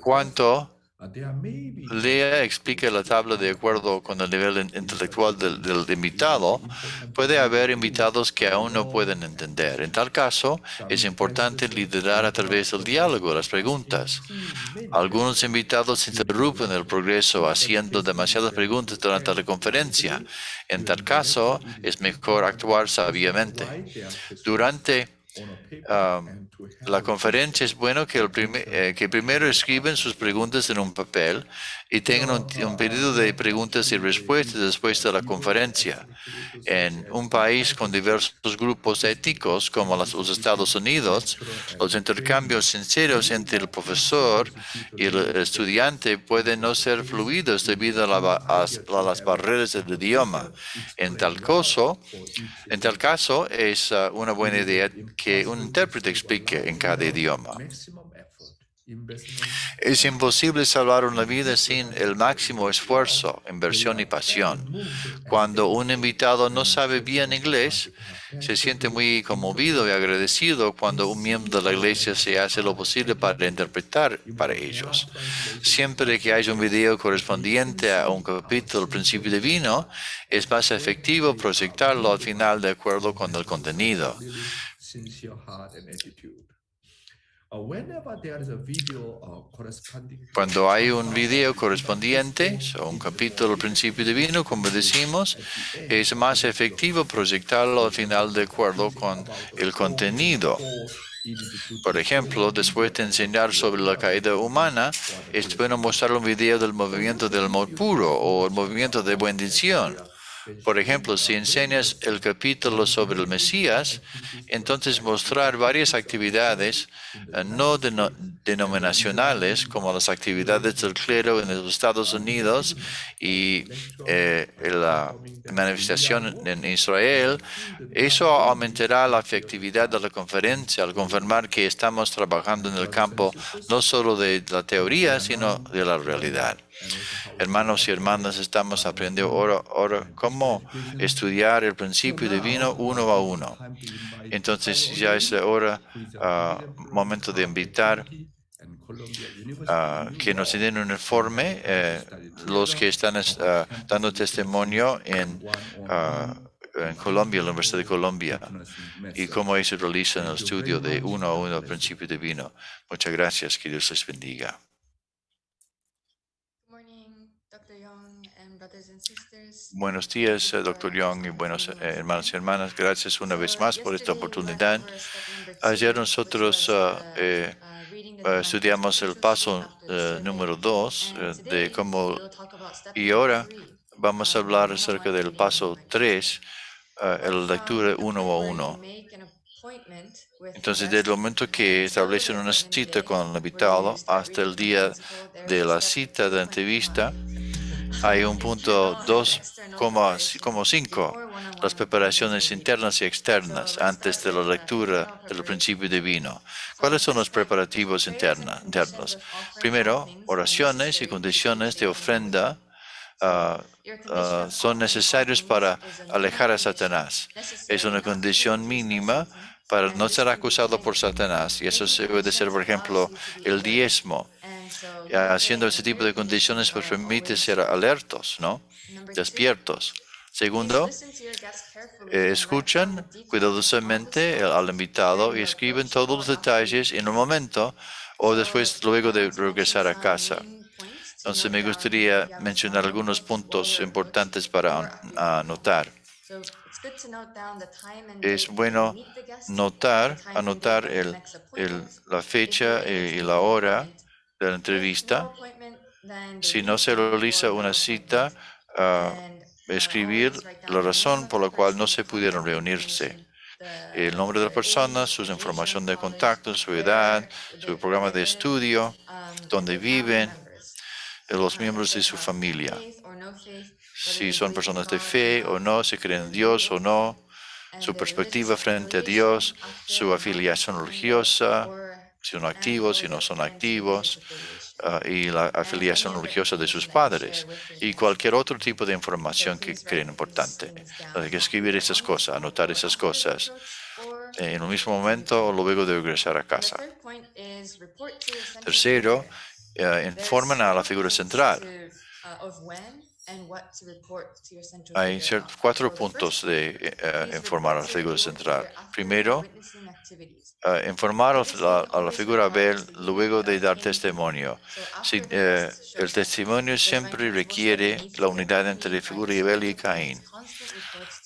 cuánto lea, explica la tabla de acuerdo con el nivel intelectual del invitado, puede haber invitados que aún no pueden entender. En tal caso, es importante liderar a través del diálogo, las preguntas. Algunos invitados interrumpen el progreso haciendo demasiadas preguntas durante la conferencia. En tal caso, es mejor actuar sabiamente. Durante la conferencia es bueno que, que primero escriben sus preguntas en un papel y tengan un periodo de preguntas y respuestas después de la conferencia. En un país con diversos grupos étnicos como los Estados Unidos, los intercambios sinceros entre el profesor y el estudiante pueden no ser fluidos debido a las barreras del idioma. En tal caso, es una buena idea que un intérprete explique en cada idioma. Es imposible salvar una vida sin el máximo esfuerzo, inversión y pasión. Cuando un invitado no sabe bien inglés, se siente muy conmovido y agradecido cuando un miembro de la iglesia se hace lo posible para interpretar para ellos. Siempre que haya un video correspondiente a un capítulo del principio divino, es más efectivo proyectarlo al final de acuerdo con el contenido. Cuando hay un video correspondiente o un capítulo del principio divino, como decimos, es más efectivo proyectarlo al final de acuerdo con el contenido. Por ejemplo, después de enseñar sobre la caída humana, es bueno mostrar un video del movimiento del amor puro o el movimiento de bendición. Por ejemplo, si enseñas el capítulo sobre el Mesías, entonces mostrar varias actividades no denominacionales, como las actividades del clero en los Estados Unidos y la manifestación en Israel, eso aumentará la efectividad de la conferencia al confirmar que estamos trabajando en el campo no solo de la teoría, sino de la realidad. Hermanos y hermanas, estamos aprendiendo ahora cómo estudiar el principio divino uno a uno. Entonces ya es ahora momento de invitar que nos den un informe los que están dando testimonio en Colombia, la Universidad de Colombia, y cómo se realiza en el estudio de uno a uno el principio divino. Muchas gracias, que Dios les bendiga. Buenos días, Dr. Young y buenos hermanos y hermanas. Gracias una vez más por esta oportunidad. Ayer nosotros estudiamos el paso número 2 de cómo, y ahora vamos a hablar acerca del paso 3, la lectura uno a uno. Entonces, desde el momento que establecen una cita con el invitado hasta el día de la cita de entrevista, hay un punto 2,5, las preparaciones internas y externas antes de la lectura del principio divino. ¿Cuáles son los preparativos internos? Primero, oraciones y condiciones de ofrenda son necesarios para alejar a Satanás. Es una condición mínima para no ser acusado por Satanás. Y eso puede ser, por ejemplo, el diezmo. Haciendo ese tipo de condiciones pues permite ser alertos, ¿no? Despiertos. Segundo, escuchan cuidadosamente al invitado y escriben todos los detalles en un momento o después, luego de regresar a casa. Entonces me gustaría mencionar algunos puntos importantes para anotar. Es bueno anotar la fecha y la hora de la entrevista. Si no se realiza una cita, escribir la razón por la cual no se pudieron reunirse. El nombre de la persona, su información de contacto, su edad, su programa de estudio, dónde viven, los miembros de su familia. Si son personas de fe o no, si creen en Dios o no, su perspectiva frente a Dios, su afiliación religiosa, si son activos, si no son activos, y la afiliación religiosa de sus padres, y cualquier otro tipo de información que creen importante. Hay que escribir esas cosas, anotar esas cosas en el mismo momento o luego de regresar a casa. Tercero, informan a la figura central. Hay 4 puntos de informar a la figura central. Primero, informar a la figura Abel luego de dar testimonio. El testimonio siempre requiere la unidad entre la figura Abel y Caín.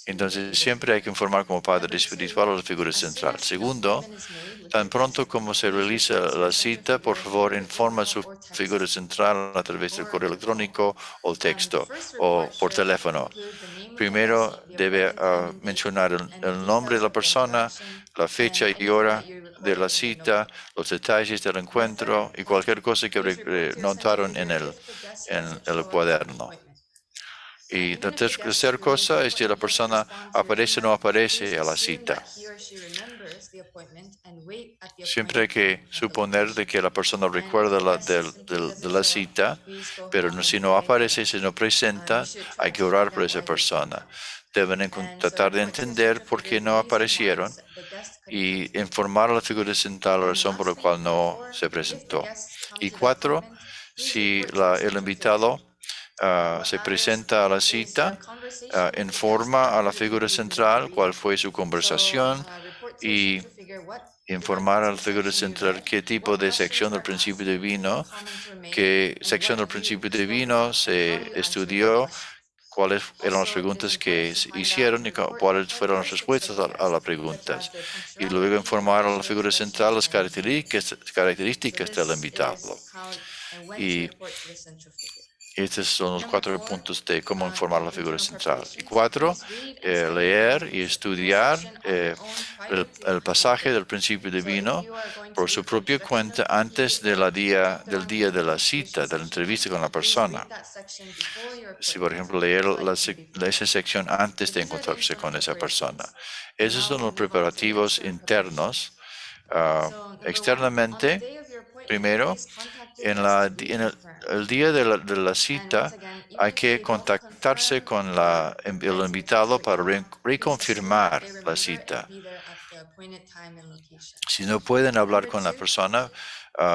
Entonces, siempre hay que informar como padre espiritual a la figura central. Segundo, tan pronto como se realiza la cita, por favor, informa a su figura central a través del correo electrónico o texto o por teléfono. Primero, debe mencionar el nombre de la persona, la fecha y hora de la cita, los detalles del encuentro y cualquier cosa que notaron en el cuaderno. Y la tercera cosa es si la persona aparece o no aparece a la cita. Siempre hay que suponer de que la persona recuerda de la cita, pero si no aparece, si no presenta, hay que orar por esa persona. Deben tratar de entender por qué no aparecieron y informar a la figura central la razón por la cual no se presentó. Y 4, si el invitado se presenta a la cita, informa a la figura central cuál fue su conversación y informar a la figura central qué tipo de sección del principio divino, qué sección del principio divino se estudió, cuáles eran las preguntas que se hicieron y cuáles fueron las respuestas a las preguntas. Y luego informar a la figura central las características del invitado. Y estos son los 4 puntos de cómo informar a la figura central. Y 4, leer y estudiar el pasaje del principio divino por su propia cuenta antes del día de la cita, de la entrevista con la persona. Si, por ejemplo, leer esa sección antes de encontrarse con esa persona. Esos son los preparativos internos. Externamente, primero, en el día de la cita hay que contactarse con el invitado para reconfirmar la cita. Si no pueden hablar con la persona,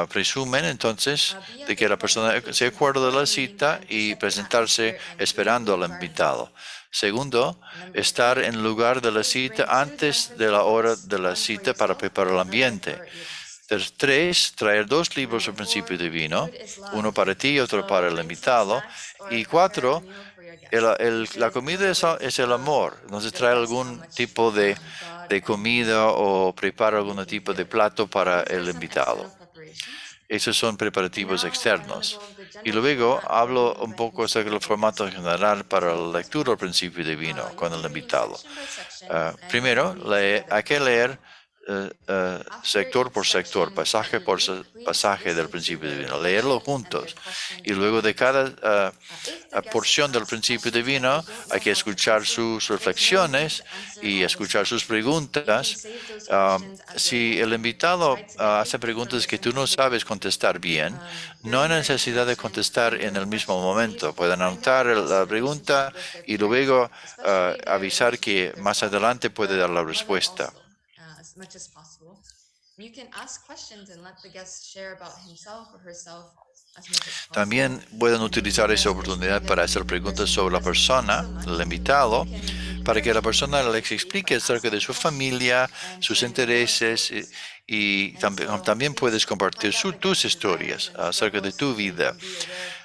presumen entonces de que la persona se acuerda de la cita y presentarse esperando al invitado. Segundo, estar en lugar de la cita antes de la hora de la cita para preparar el ambiente. 3, traer 2 libros del principio divino, uno para ti y otro para el invitado. Y 4, la comida es el amor. Entonces traer algún tipo de comida o prepara algún tipo de plato para el invitado. Esos son preparativos externos. Y luego hablo un poco acerca del formato general para la lectura del principio divino con el invitado. Primero, hay que leer sector por sector, pasaje por pasaje del principio divino, leerlo juntos. Y luego de cada porción del principio divino hay que escuchar sus reflexiones y escuchar sus preguntas. Si el invitado hace preguntas que tú no sabes contestar bien, no hay necesidad de contestar en el mismo momento. Pueden anotar la pregunta y luego avisar que más adelante puede dar la respuesta. También pueden utilizar esa oportunidad para hacer preguntas sobre la persona, el invitado, para que la persona les explique acerca de su familia, sus intereses y también puedes compartir tus historias acerca de tu vida.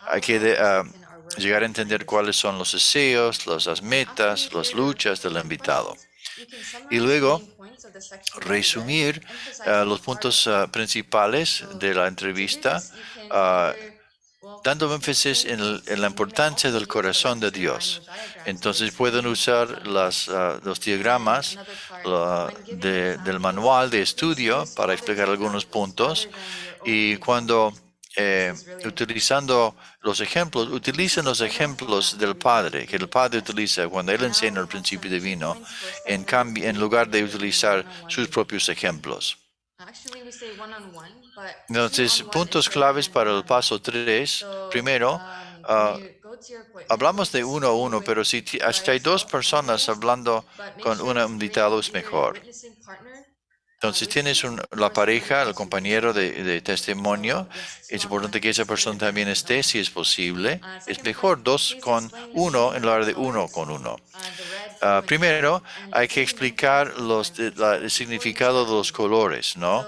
Hay que llegar a entender cuáles son los deseos, las metas, las luchas del invitado. Y luego resumir los puntos principales de la entrevista, dando énfasis en la importancia del corazón de Dios. Entonces pueden usar los diagramas del manual de estudio para explicar algunos puntos y cuando utilizando los ejemplos, utilicen los ejemplos del Padre, que el Padre utiliza cuando Él enseña el principio divino, en lugar de utilizar sus propios ejemplos. Entonces, puntos claves para el paso 3. Primero, hablamos de 1 a 1, pero si hay 2 personas hablando con un invitado es mejor. Entonces tienes la pareja, el compañero de testimonio. Es importante que esa persona también esté, si es posible. Es mejor 2 con 1 en lugar de 1 con 1. Primero, hay que explicar el significado de los colores, ¿no?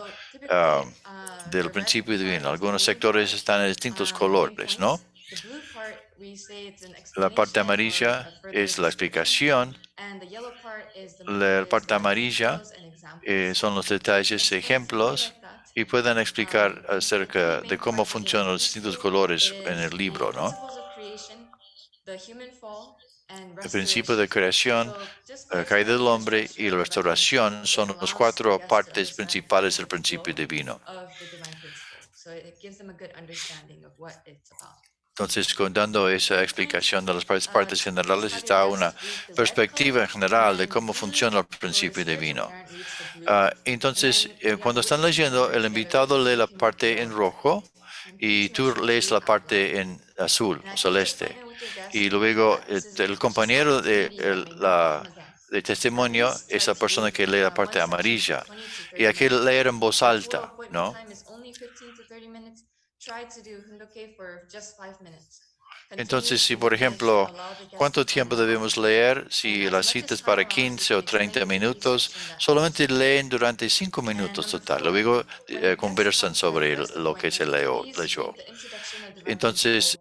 Del principio divino. Algunos sectores están en distintos colores, ¿no? La parte amarilla es la explicación. La parte amarilla son los detalles, ejemplos, y pueden explicar acerca de cómo funcionan los distintos colores en el libro, ¿no? El principio de creación, la caída del hombre y la restauración son las 4 partes principales del principio divino. Entonces, dando esa explicación de las partes generales, está una perspectiva general de cómo funciona el principio divino. Entonces, cuando están leyendo, el invitado lee la parte en rojo y tú lees la parte en azul o celeste. Y luego el compañero de testimonio es la persona que lee la parte amarilla. Y hay que leer en voz alta, ¿no? Entonces, si por ejemplo, ¿cuánto tiempo debemos leer? Si la cita es para 15 o 30 minutos, solamente leen durante 5 minutos total. Luego conversan sobre lo que se leyó. Entonces,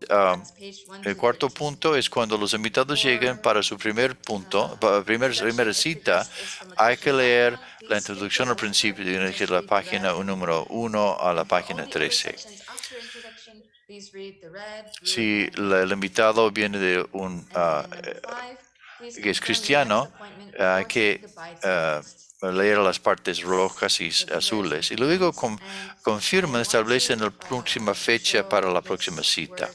el cuarto punto es cuando los invitados lleguen para su primer punto, para primera cita, hay que leer la introducción al principio de la página número 1 a la página 13. Si el invitado viene de que es cristiano, hay que leer las partes rojas y azules y luego confirman, establecen la próxima fecha para la próxima cita.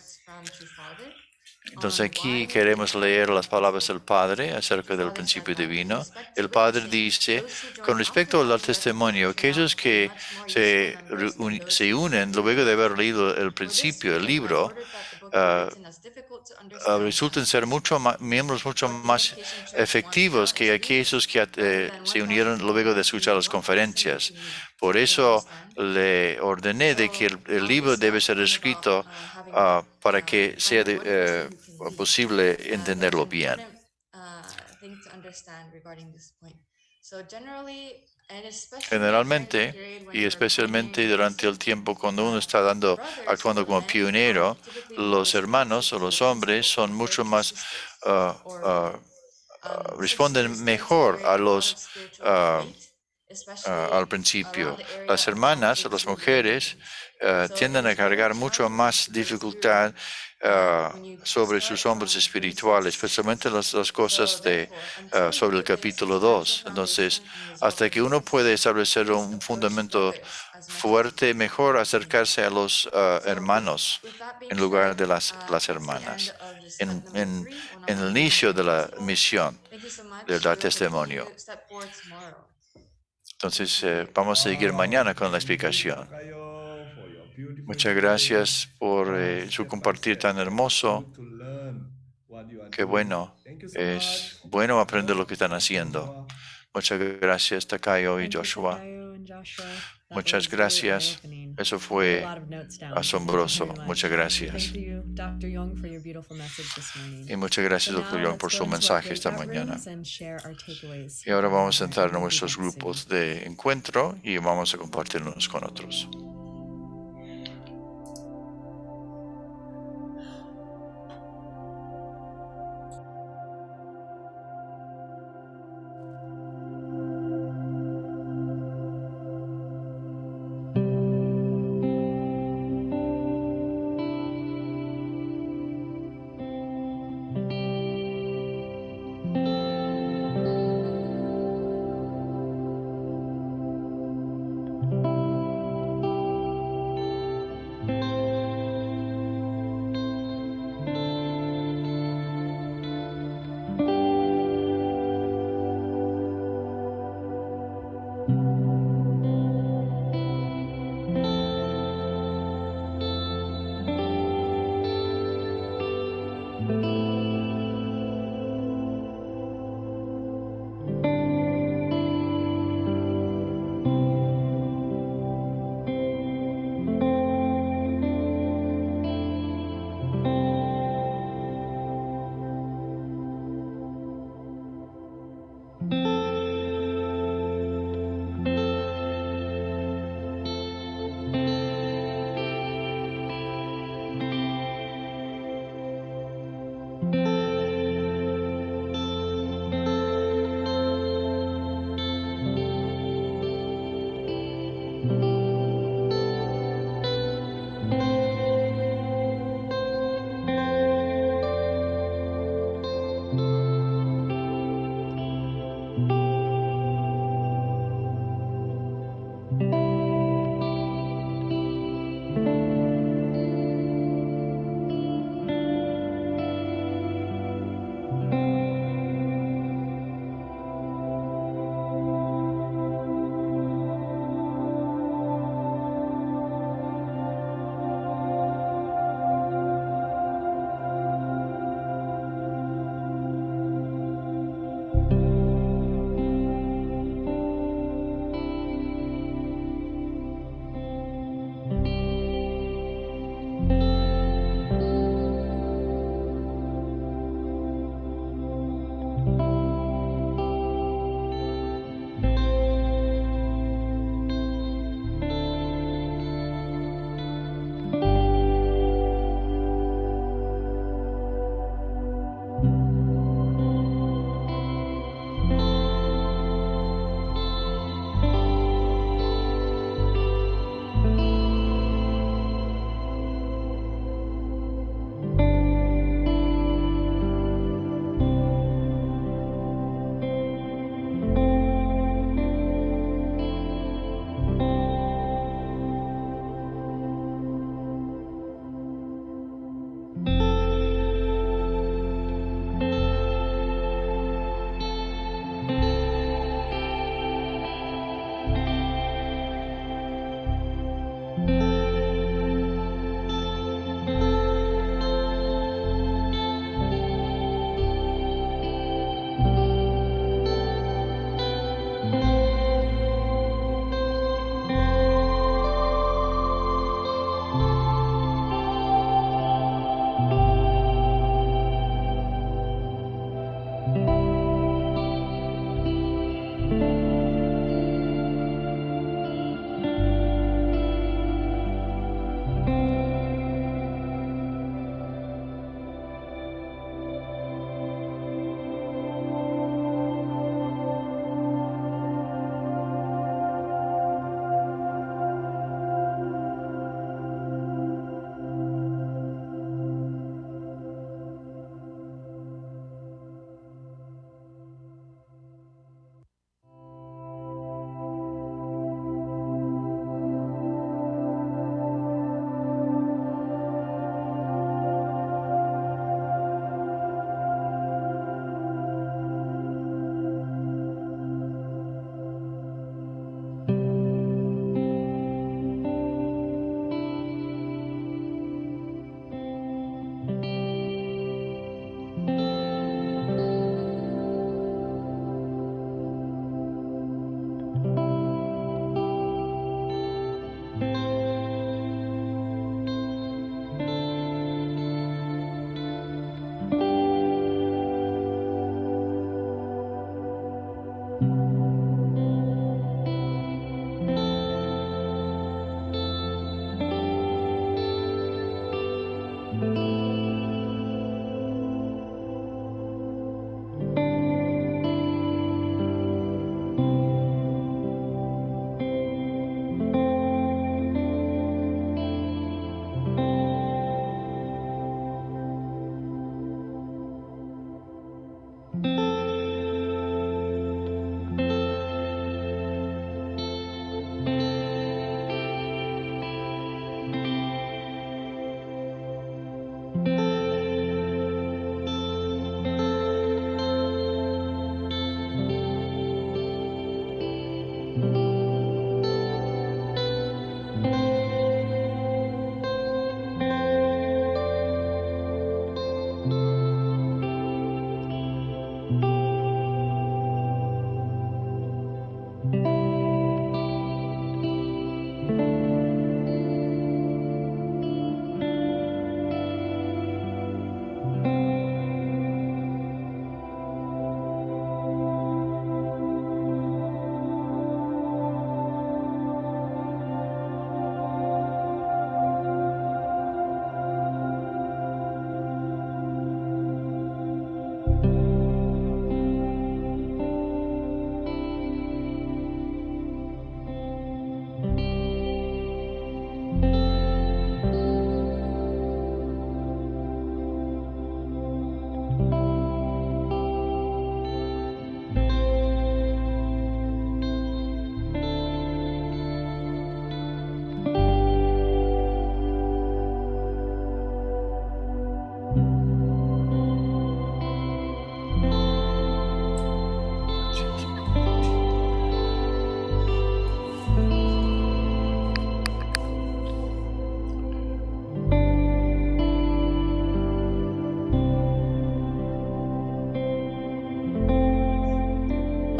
Entonces aquí queremos leer las palabras del Padre acerca del principio divino. El Padre dice, con respecto al testimonio, aquellos que se unen luego de haber leído el principio, el libro, resultan ser miembros mucho más efectivos que aquellos que se unieron luego de escuchar las conferencias. Por eso le ordené de que el libro debe ser escrito para que sea posible entenderlo bien. Generalmente, y especialmente durante el tiempo cuando uno está actuando como pionero, los hermanos o los hombres son mucho más, responden mejor al principio. Las hermanas o las mujeres tienden a cargar mucho más dificultad sobre sus hombros espirituales, especialmente las cosas sobre el capítulo 2. Entonces, hasta que uno puede establecer un fundamento fuerte, mejor acercarse a los hermanos en lugar de las hermanas, en el inicio de la misión del dar testimonio. Entonces, vamos a seguir mañana con la explicación. Muchas gracias por su compartir tan hermoso. Qué bueno. Es bueno aprender lo que están haciendo. Muchas gracias, Takayo y Joshua. Muchas gracias. Eso fue asombroso. Muchas gracias. Y muchas gracias, Dr. Young, por su mensaje esta mañana. Y ahora vamos a entrar en nuestros grupos de encuentro y vamos a compartirnos con otros.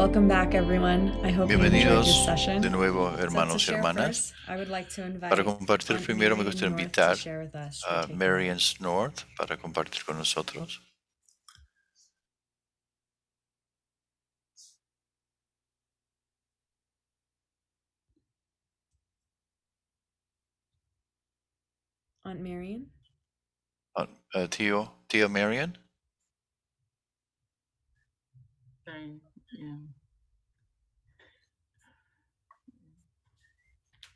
Welcome back, everyone. I hope you enjoyed this Bienvenidos session. de nuevo, So to hermanos y share hermanas. first, I would like to invite Para compartir Aunt primero me Marian gustaría North invitar to share with us her a takeaway. Marian North para compartir con nosotros. Aunt Marian? Tía Marian. Sorry, yeah.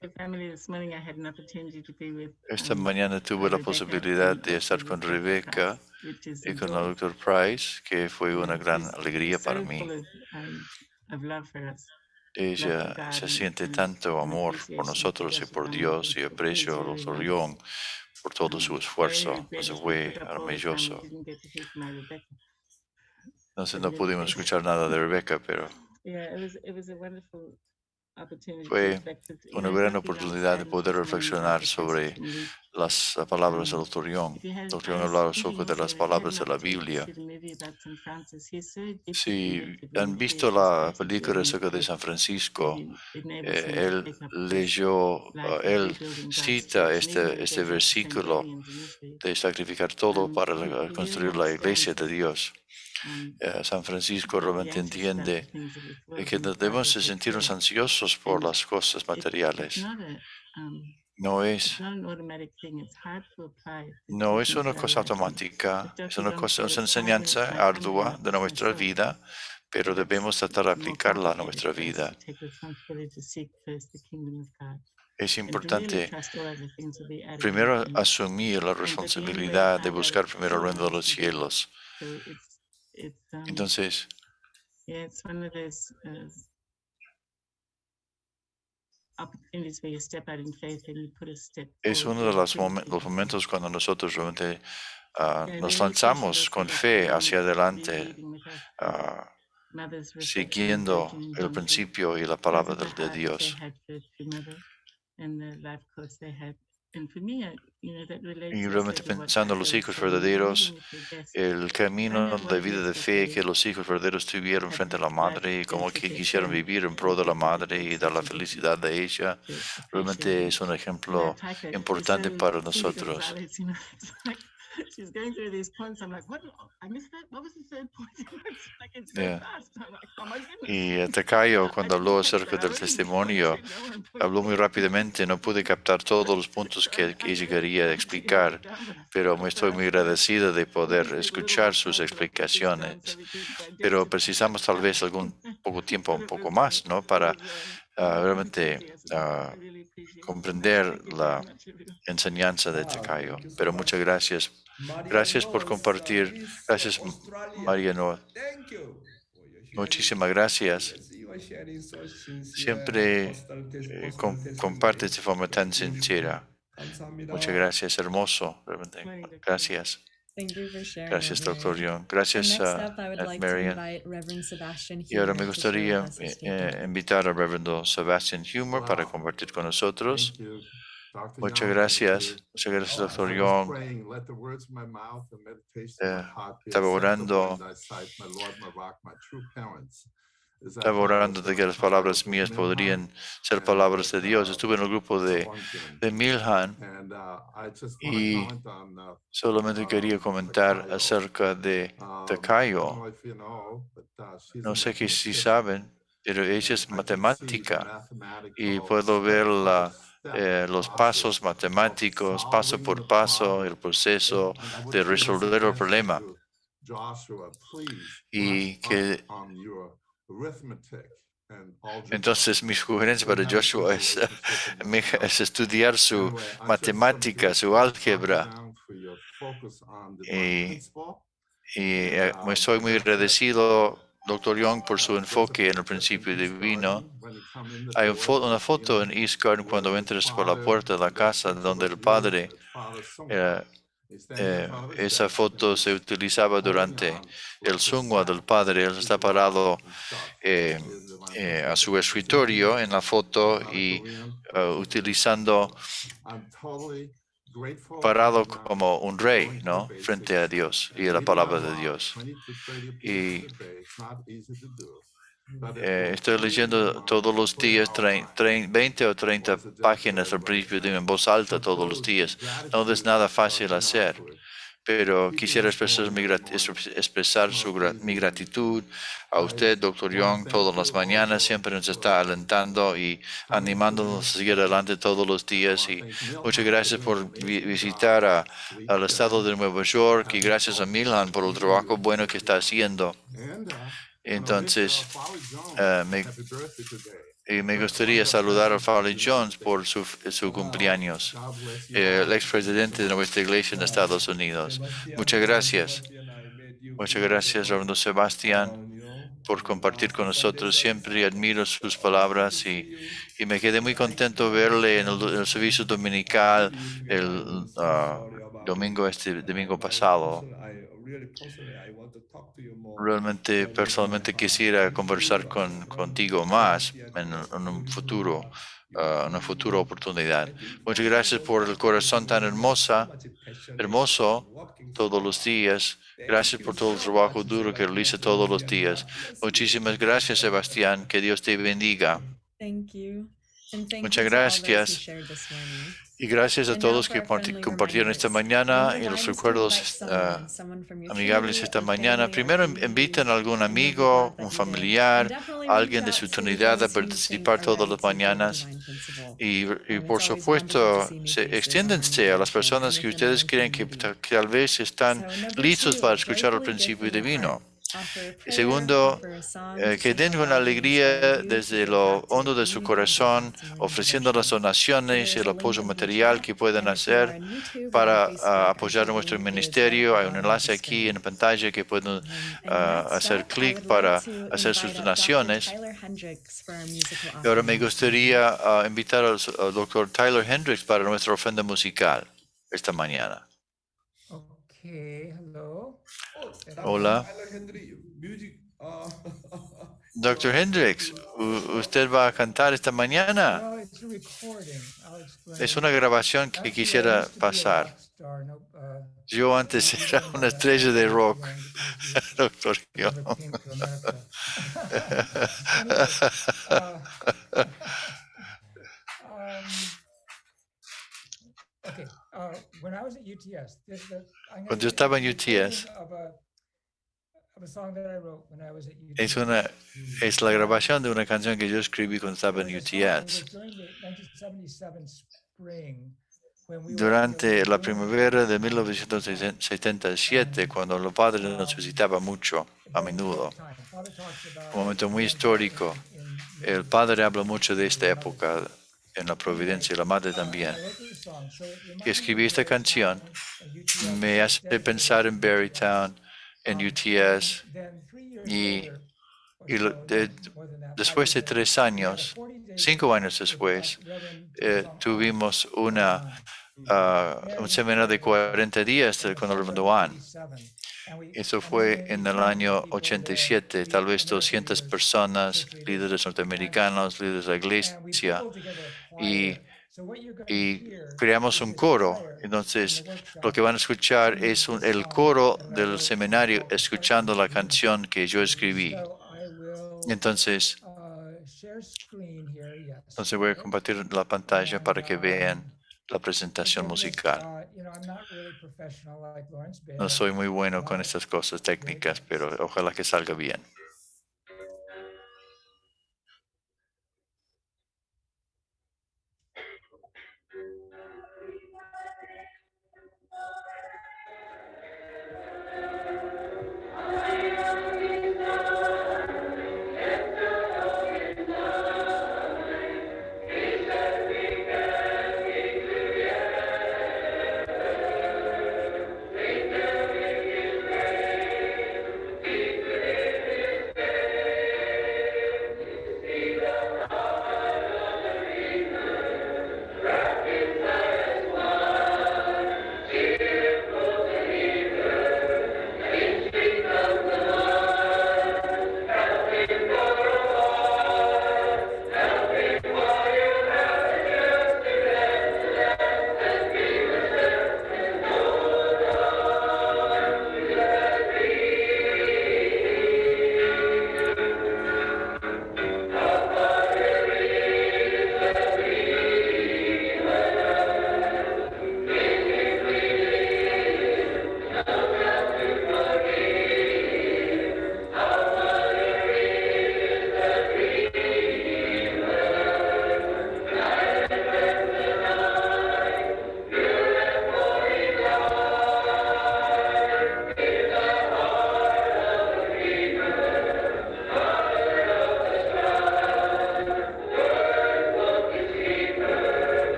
My family this morning, I had an opportunity to be with Esta mañana tuve la Rebecca posibilidad and de estar con Dr. Rebeca Price, which is y con la enjoyable. Dr. Price, que fue una gran She's alegría para so mí. full of love for us, Ella se siente tanto amor por nosotros y por Dios y aprecio al Dr. Young por todo su esfuerzo. Eso fue maravilloso. Entonces no pudimos escuchar nada de Rebeca, pero fue una gran oportunidad de poder reflexionar sobre las palabras del Dr. Young. El Dr. Young hablaba sobre de las palabras de la Biblia. Si han visto la película acerca de San Francisco, él cita este versículo de sacrificar todo para construir la iglesia de Dios. San Francisco realmente entiende que debemos de sentirnos ansiosos por las cosas materiales. No es una cosa automática, es una enseñanza ardua de nuestra vida, pero debemos tratar de aplicarla a nuestra vida. Es importante primero asumir la responsabilidad de buscar primero el reino de los cielos. Entonces, es uno de los momentos cuando nosotros realmente nos lanzamos con fe hacia adelante, siguiendo el principio y la palabra de Dios. Y realmente pensando en los hijos verdaderos, el camino de vida de fe que los hijos verdaderos tuvieron frente a la madre y como que quisieron vivir en pro de la madre y dar la felicidad de ella, realmente es un ejemplo importante para nosotros. She's going through these points. I'm like, what? I missed that. What was the third point? Like it's so fast. I'm like, oh my goodness. Y Tacayo, cuando habló acerca del testimonio, habló muy rápidamente. No pude captar todos los puntos que ella quería explicar, pero me estoy muy agradecida de poder escuchar sus explicaciones. Pero precisamos tal vez un poco más, ¿no? Para realmente comprender la enseñanza de Tacayo. Pero muchas gracias. Gracias por compartir. Gracias, María Noa. Muchísimas gracias. Siempre compartes de forma tan sincera. Muchas gracias, hermoso. Realmente. Gracias. Gracias, Dr. Young. Gracias, Marian. Y ahora me gustaría invitar al Reverendo Sebastian Humor para compartir con nosotros. Muchas gracias. Muchas gracias, Dr. Young. Estaba orando de que las palabras mías podrían ser palabras de Dios. Estuve en el grupo de Milhan y solamente quería comentar acerca de Tacayo. No sé si saben, pero ella es matemática y puedo ver los pasos matemáticos, paso por paso, el proceso de resolver el problema. Y que entonces mi sugerencia para Joshua es estudiar su matemática, su álgebra. Y me estoy muy agradecido, Dr. Young, por su enfoque en el principio divino. Hay una foto en East Garden cuando entras por la puerta de la casa donde el padre, esa foto se utilizaba durante el sungwa del padre. Él está parado a su escritorio en la foto y utilizando parado como un rey, ¿no? Frente a Dios y a la palabra de Dios. Y Estoy leyendo todos los días 20 o 30 páginas al principio en voz alta todos los días. No es nada fácil hacer, pero quisiera expresar mi gratitud a usted, Dr. Young, todas las mañanas. Siempre nos está alentando y animándonos a seguir adelante todos los días. Y muchas gracias por visitar al estado de Nueva York y gracias a Milan por el trabajo bueno que está haciendo. Entonces, me gustaría saludar a Farley Jones por su cumpleaños, el expresidente de nuestra iglesia en Estados Unidos. Muchas gracias. Muchas gracias, Reverendo Sebastián, por compartir con nosotros. Siempre admiro sus palabras y me quedé muy contento verle en el servicio dominical el domingo pasado. Realmente, personalmente quisiera conversar contigo más en una futura oportunidad. Muchas gracias por el corazón tan hermoso todos los días. Gracias por todo el trabajo duro que realiza todos los días. Muchísimas gracias, Sebastián. Que Dios te bendiga. Muchas gracias. Y gracias a todos que compartieron esta mañana y los recuerdos amigables esta mañana. Primero inviten a algún amigo, un familiar, alguien de su comunidad a participar todas las mañanas. Y por supuesto, extiéndense a las personas que ustedes creen que tal vez están listos para escuchar el principio divino. Y segundo, que den con alegría desde lo hondo de su corazón, ofreciendo las donaciones y el apoyo material que pueden hacer para apoyar nuestro ministerio. Hay un enlace aquí en la pantalla que pueden hacer clic para hacer sus donaciones. Y ahora me gustaría invitar al Dr. Tyler Hendricks para nuestra ofrenda musical esta mañana. Hola. Dr. Hendricks, ¿usted va a cantar esta mañana? Es una grabación que quisiera pasar. Yo antes era una estrella de rock, Dr. Young. Cuando yo estaba en UTS, es la grabación de una canción que yo escribí cuando estaba en UTS. Durante la primavera de 1977, cuando los padres nos visitaban mucho, a menudo, un momento muy histórico. El padre habla mucho de esta época en la Providencia, y la madre también. Que escribí esta canción me hace pensar en Berrytown, en UTS, y después de 3 años, 5 años después, tuvimos un seminario de 40 días con el Reverendo Juan. Eso fue en el año 87, tal vez 200 personas, líderes norteamericanos, líderes de la iglesia, y creamos un coro. Entonces, lo que van a escuchar es el coro del seminario escuchando la canción que yo escribí. Entonces voy a compartir la pantalla para que vean la presentación musical. No soy muy bueno con estas cosas técnicas, pero ojalá que salga bien.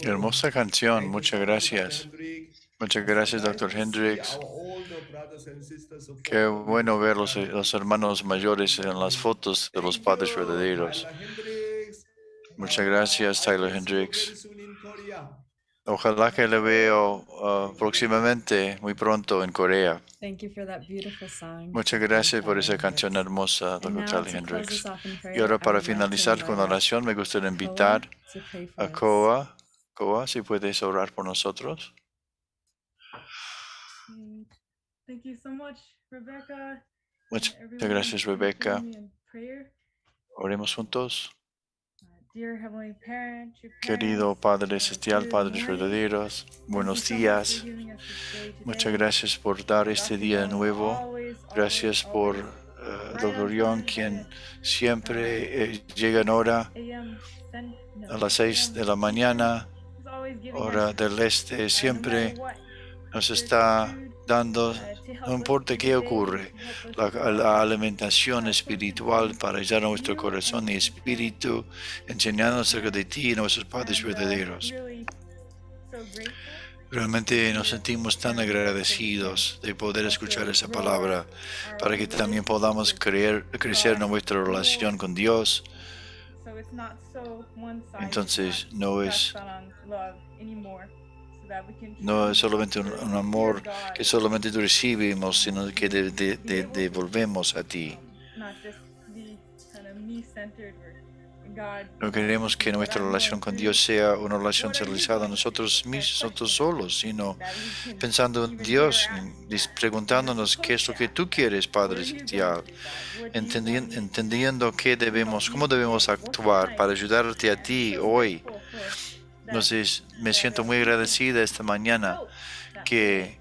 Hermosa canción, muchas gracias. Muchas gracias, Dr. Hendricks. Qué bueno ver los hermanos mayores en las fotos de los padres verdaderos. Muchas gracias, Tyler Hendricks. Ojalá que le veo próximamente, muy pronto, en Corea. Thank you for that beautiful song. Muchas gracias por esa canción hermosa, And Dr. now, Tyler to close Hendricks. us off in prayer, Y ahora, I para would like to finalizar con la invite oración, me gustaría Koa invitar to pray for a us. Koa. Koa, si puedes orar por nosotros. Thank you so much, Rebecca. Muchas and everyone gracias, for Rebecca. joining me in prayer. Oremos juntos. Dear Heavenly Parent, your Querido parents, Padre Celestial, good Padres morning. verdaderos, Thank you buenos so much días. for giving us this day Muchas today. gracias por dar este Dr. día Young nuevo. always, Gracias por always right Dr. on Young, time, quien right siempre llega en hora AM, a las 6 de la mañana, He's always giving hora us, del este. no Siempre matter what, nos spiritual está food, dando, to help no us importa through qué the day, ocurre, to help us la through our life. la alimentación So espiritual simply, para ayudar a nuestro you corazón y and espíritu, enseñando acerca de ti y nuestros padres verdaderos. really so grateful. Realmente nos sentimos tan agradecidos de poder escuchar esa palabra para que también podamos crecer en nuestra relación con Dios. So it's not so one-sided, Entonces it's not no just es, on love anymore, so that we can no es truly solamente un really amor fear God, que solamente recibimos, sino que devolvemos a ti. not just be kind of me-centered or God. No queremos que nuestra relación con Dios sea una relación centralizada en nosotros mismos, nosotros solos, sino pensando en Dios, preguntándonos qué es lo que tú quieres, Padre Celestial, entendiendo cómo debemos actuar para ayudarte a ti hoy. Entonces, me siento muy agradecida esta mañana que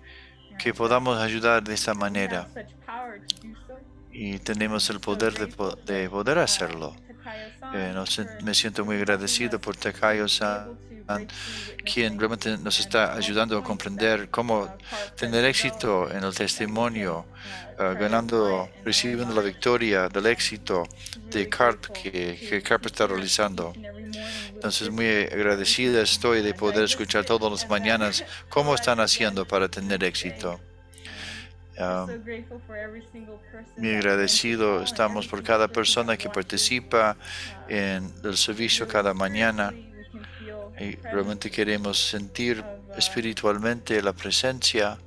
podamos ayudar de esta manera y tenemos el poder de poder hacerlo. Me siento muy agradecido por Takayo-san, quien realmente nos está ayudando a comprender cómo tener éxito en el testimonio, recibiendo la victoria del éxito de CARP que CARP está realizando. Entonces, muy agradecida estoy de poder escuchar todas las mañanas cómo están haciendo para tener éxito. Muy agradecido estamos por cada persona que participa en el servicio cada mañana y realmente queremos sentir espiritualmente la presencia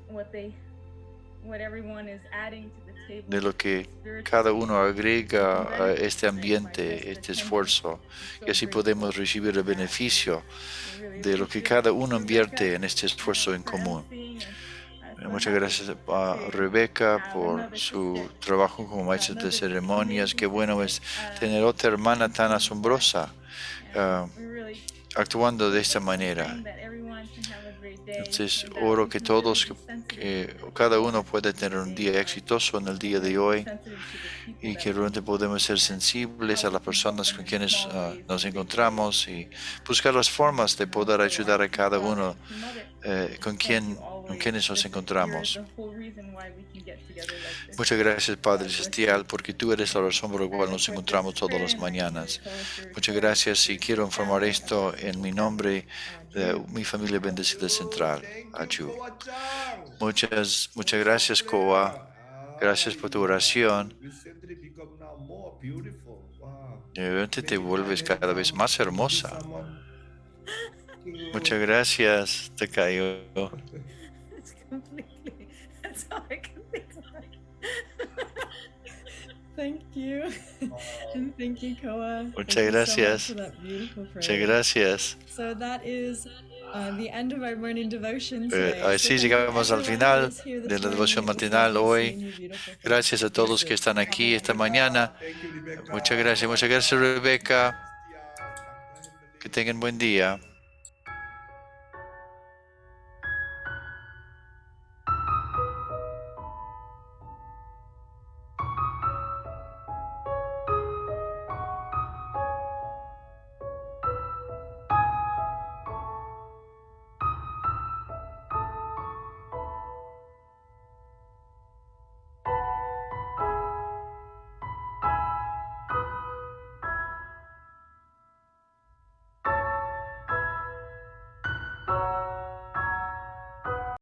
de lo que cada uno agrega a este ambiente, este esfuerzo, y así podemos recibir el beneficio de lo que cada uno invierte en este esfuerzo en común. Muchas gracias a Rebecca por su trabajo como maestra de ceremonias. Qué bueno es tener otra hermana tan asombrosa actuando de esta manera. Entonces, oro que todos, que cada uno pueda tener un día exitoso en el día de hoy y que realmente podemos ser sensibles a las personas con quienes nos encontramos y buscar las formas de poder ayudar a cada uno con quienes nos encontramos. Muchas gracias, Padre Celestial, porque tú eres la razón por la cual nos encontramos todas las mañanas. Muchas gracias y quiero informar esto en mi nombre de mi familia bendecida central, Ayu. Muchas gracias, Koa. Gracias por tu oración. De repente te vuelves cada vez más hermosa. Muchas gracias, Takayo. It's completely, that's all I can think of. Thank you. And thank you, Koa. Muchas gracias. For that beautiful prayer. Muchas gracias. So that is the end of our morning devotion today. Así So thank you llegamos al everyone final who is here this de la morning. devoción It was matinal lovely hoy. seeing your beautiful Gracias a faces. todos que están aquí esta mañana. Muchas gracias, Rebeca. Que tengan buen día.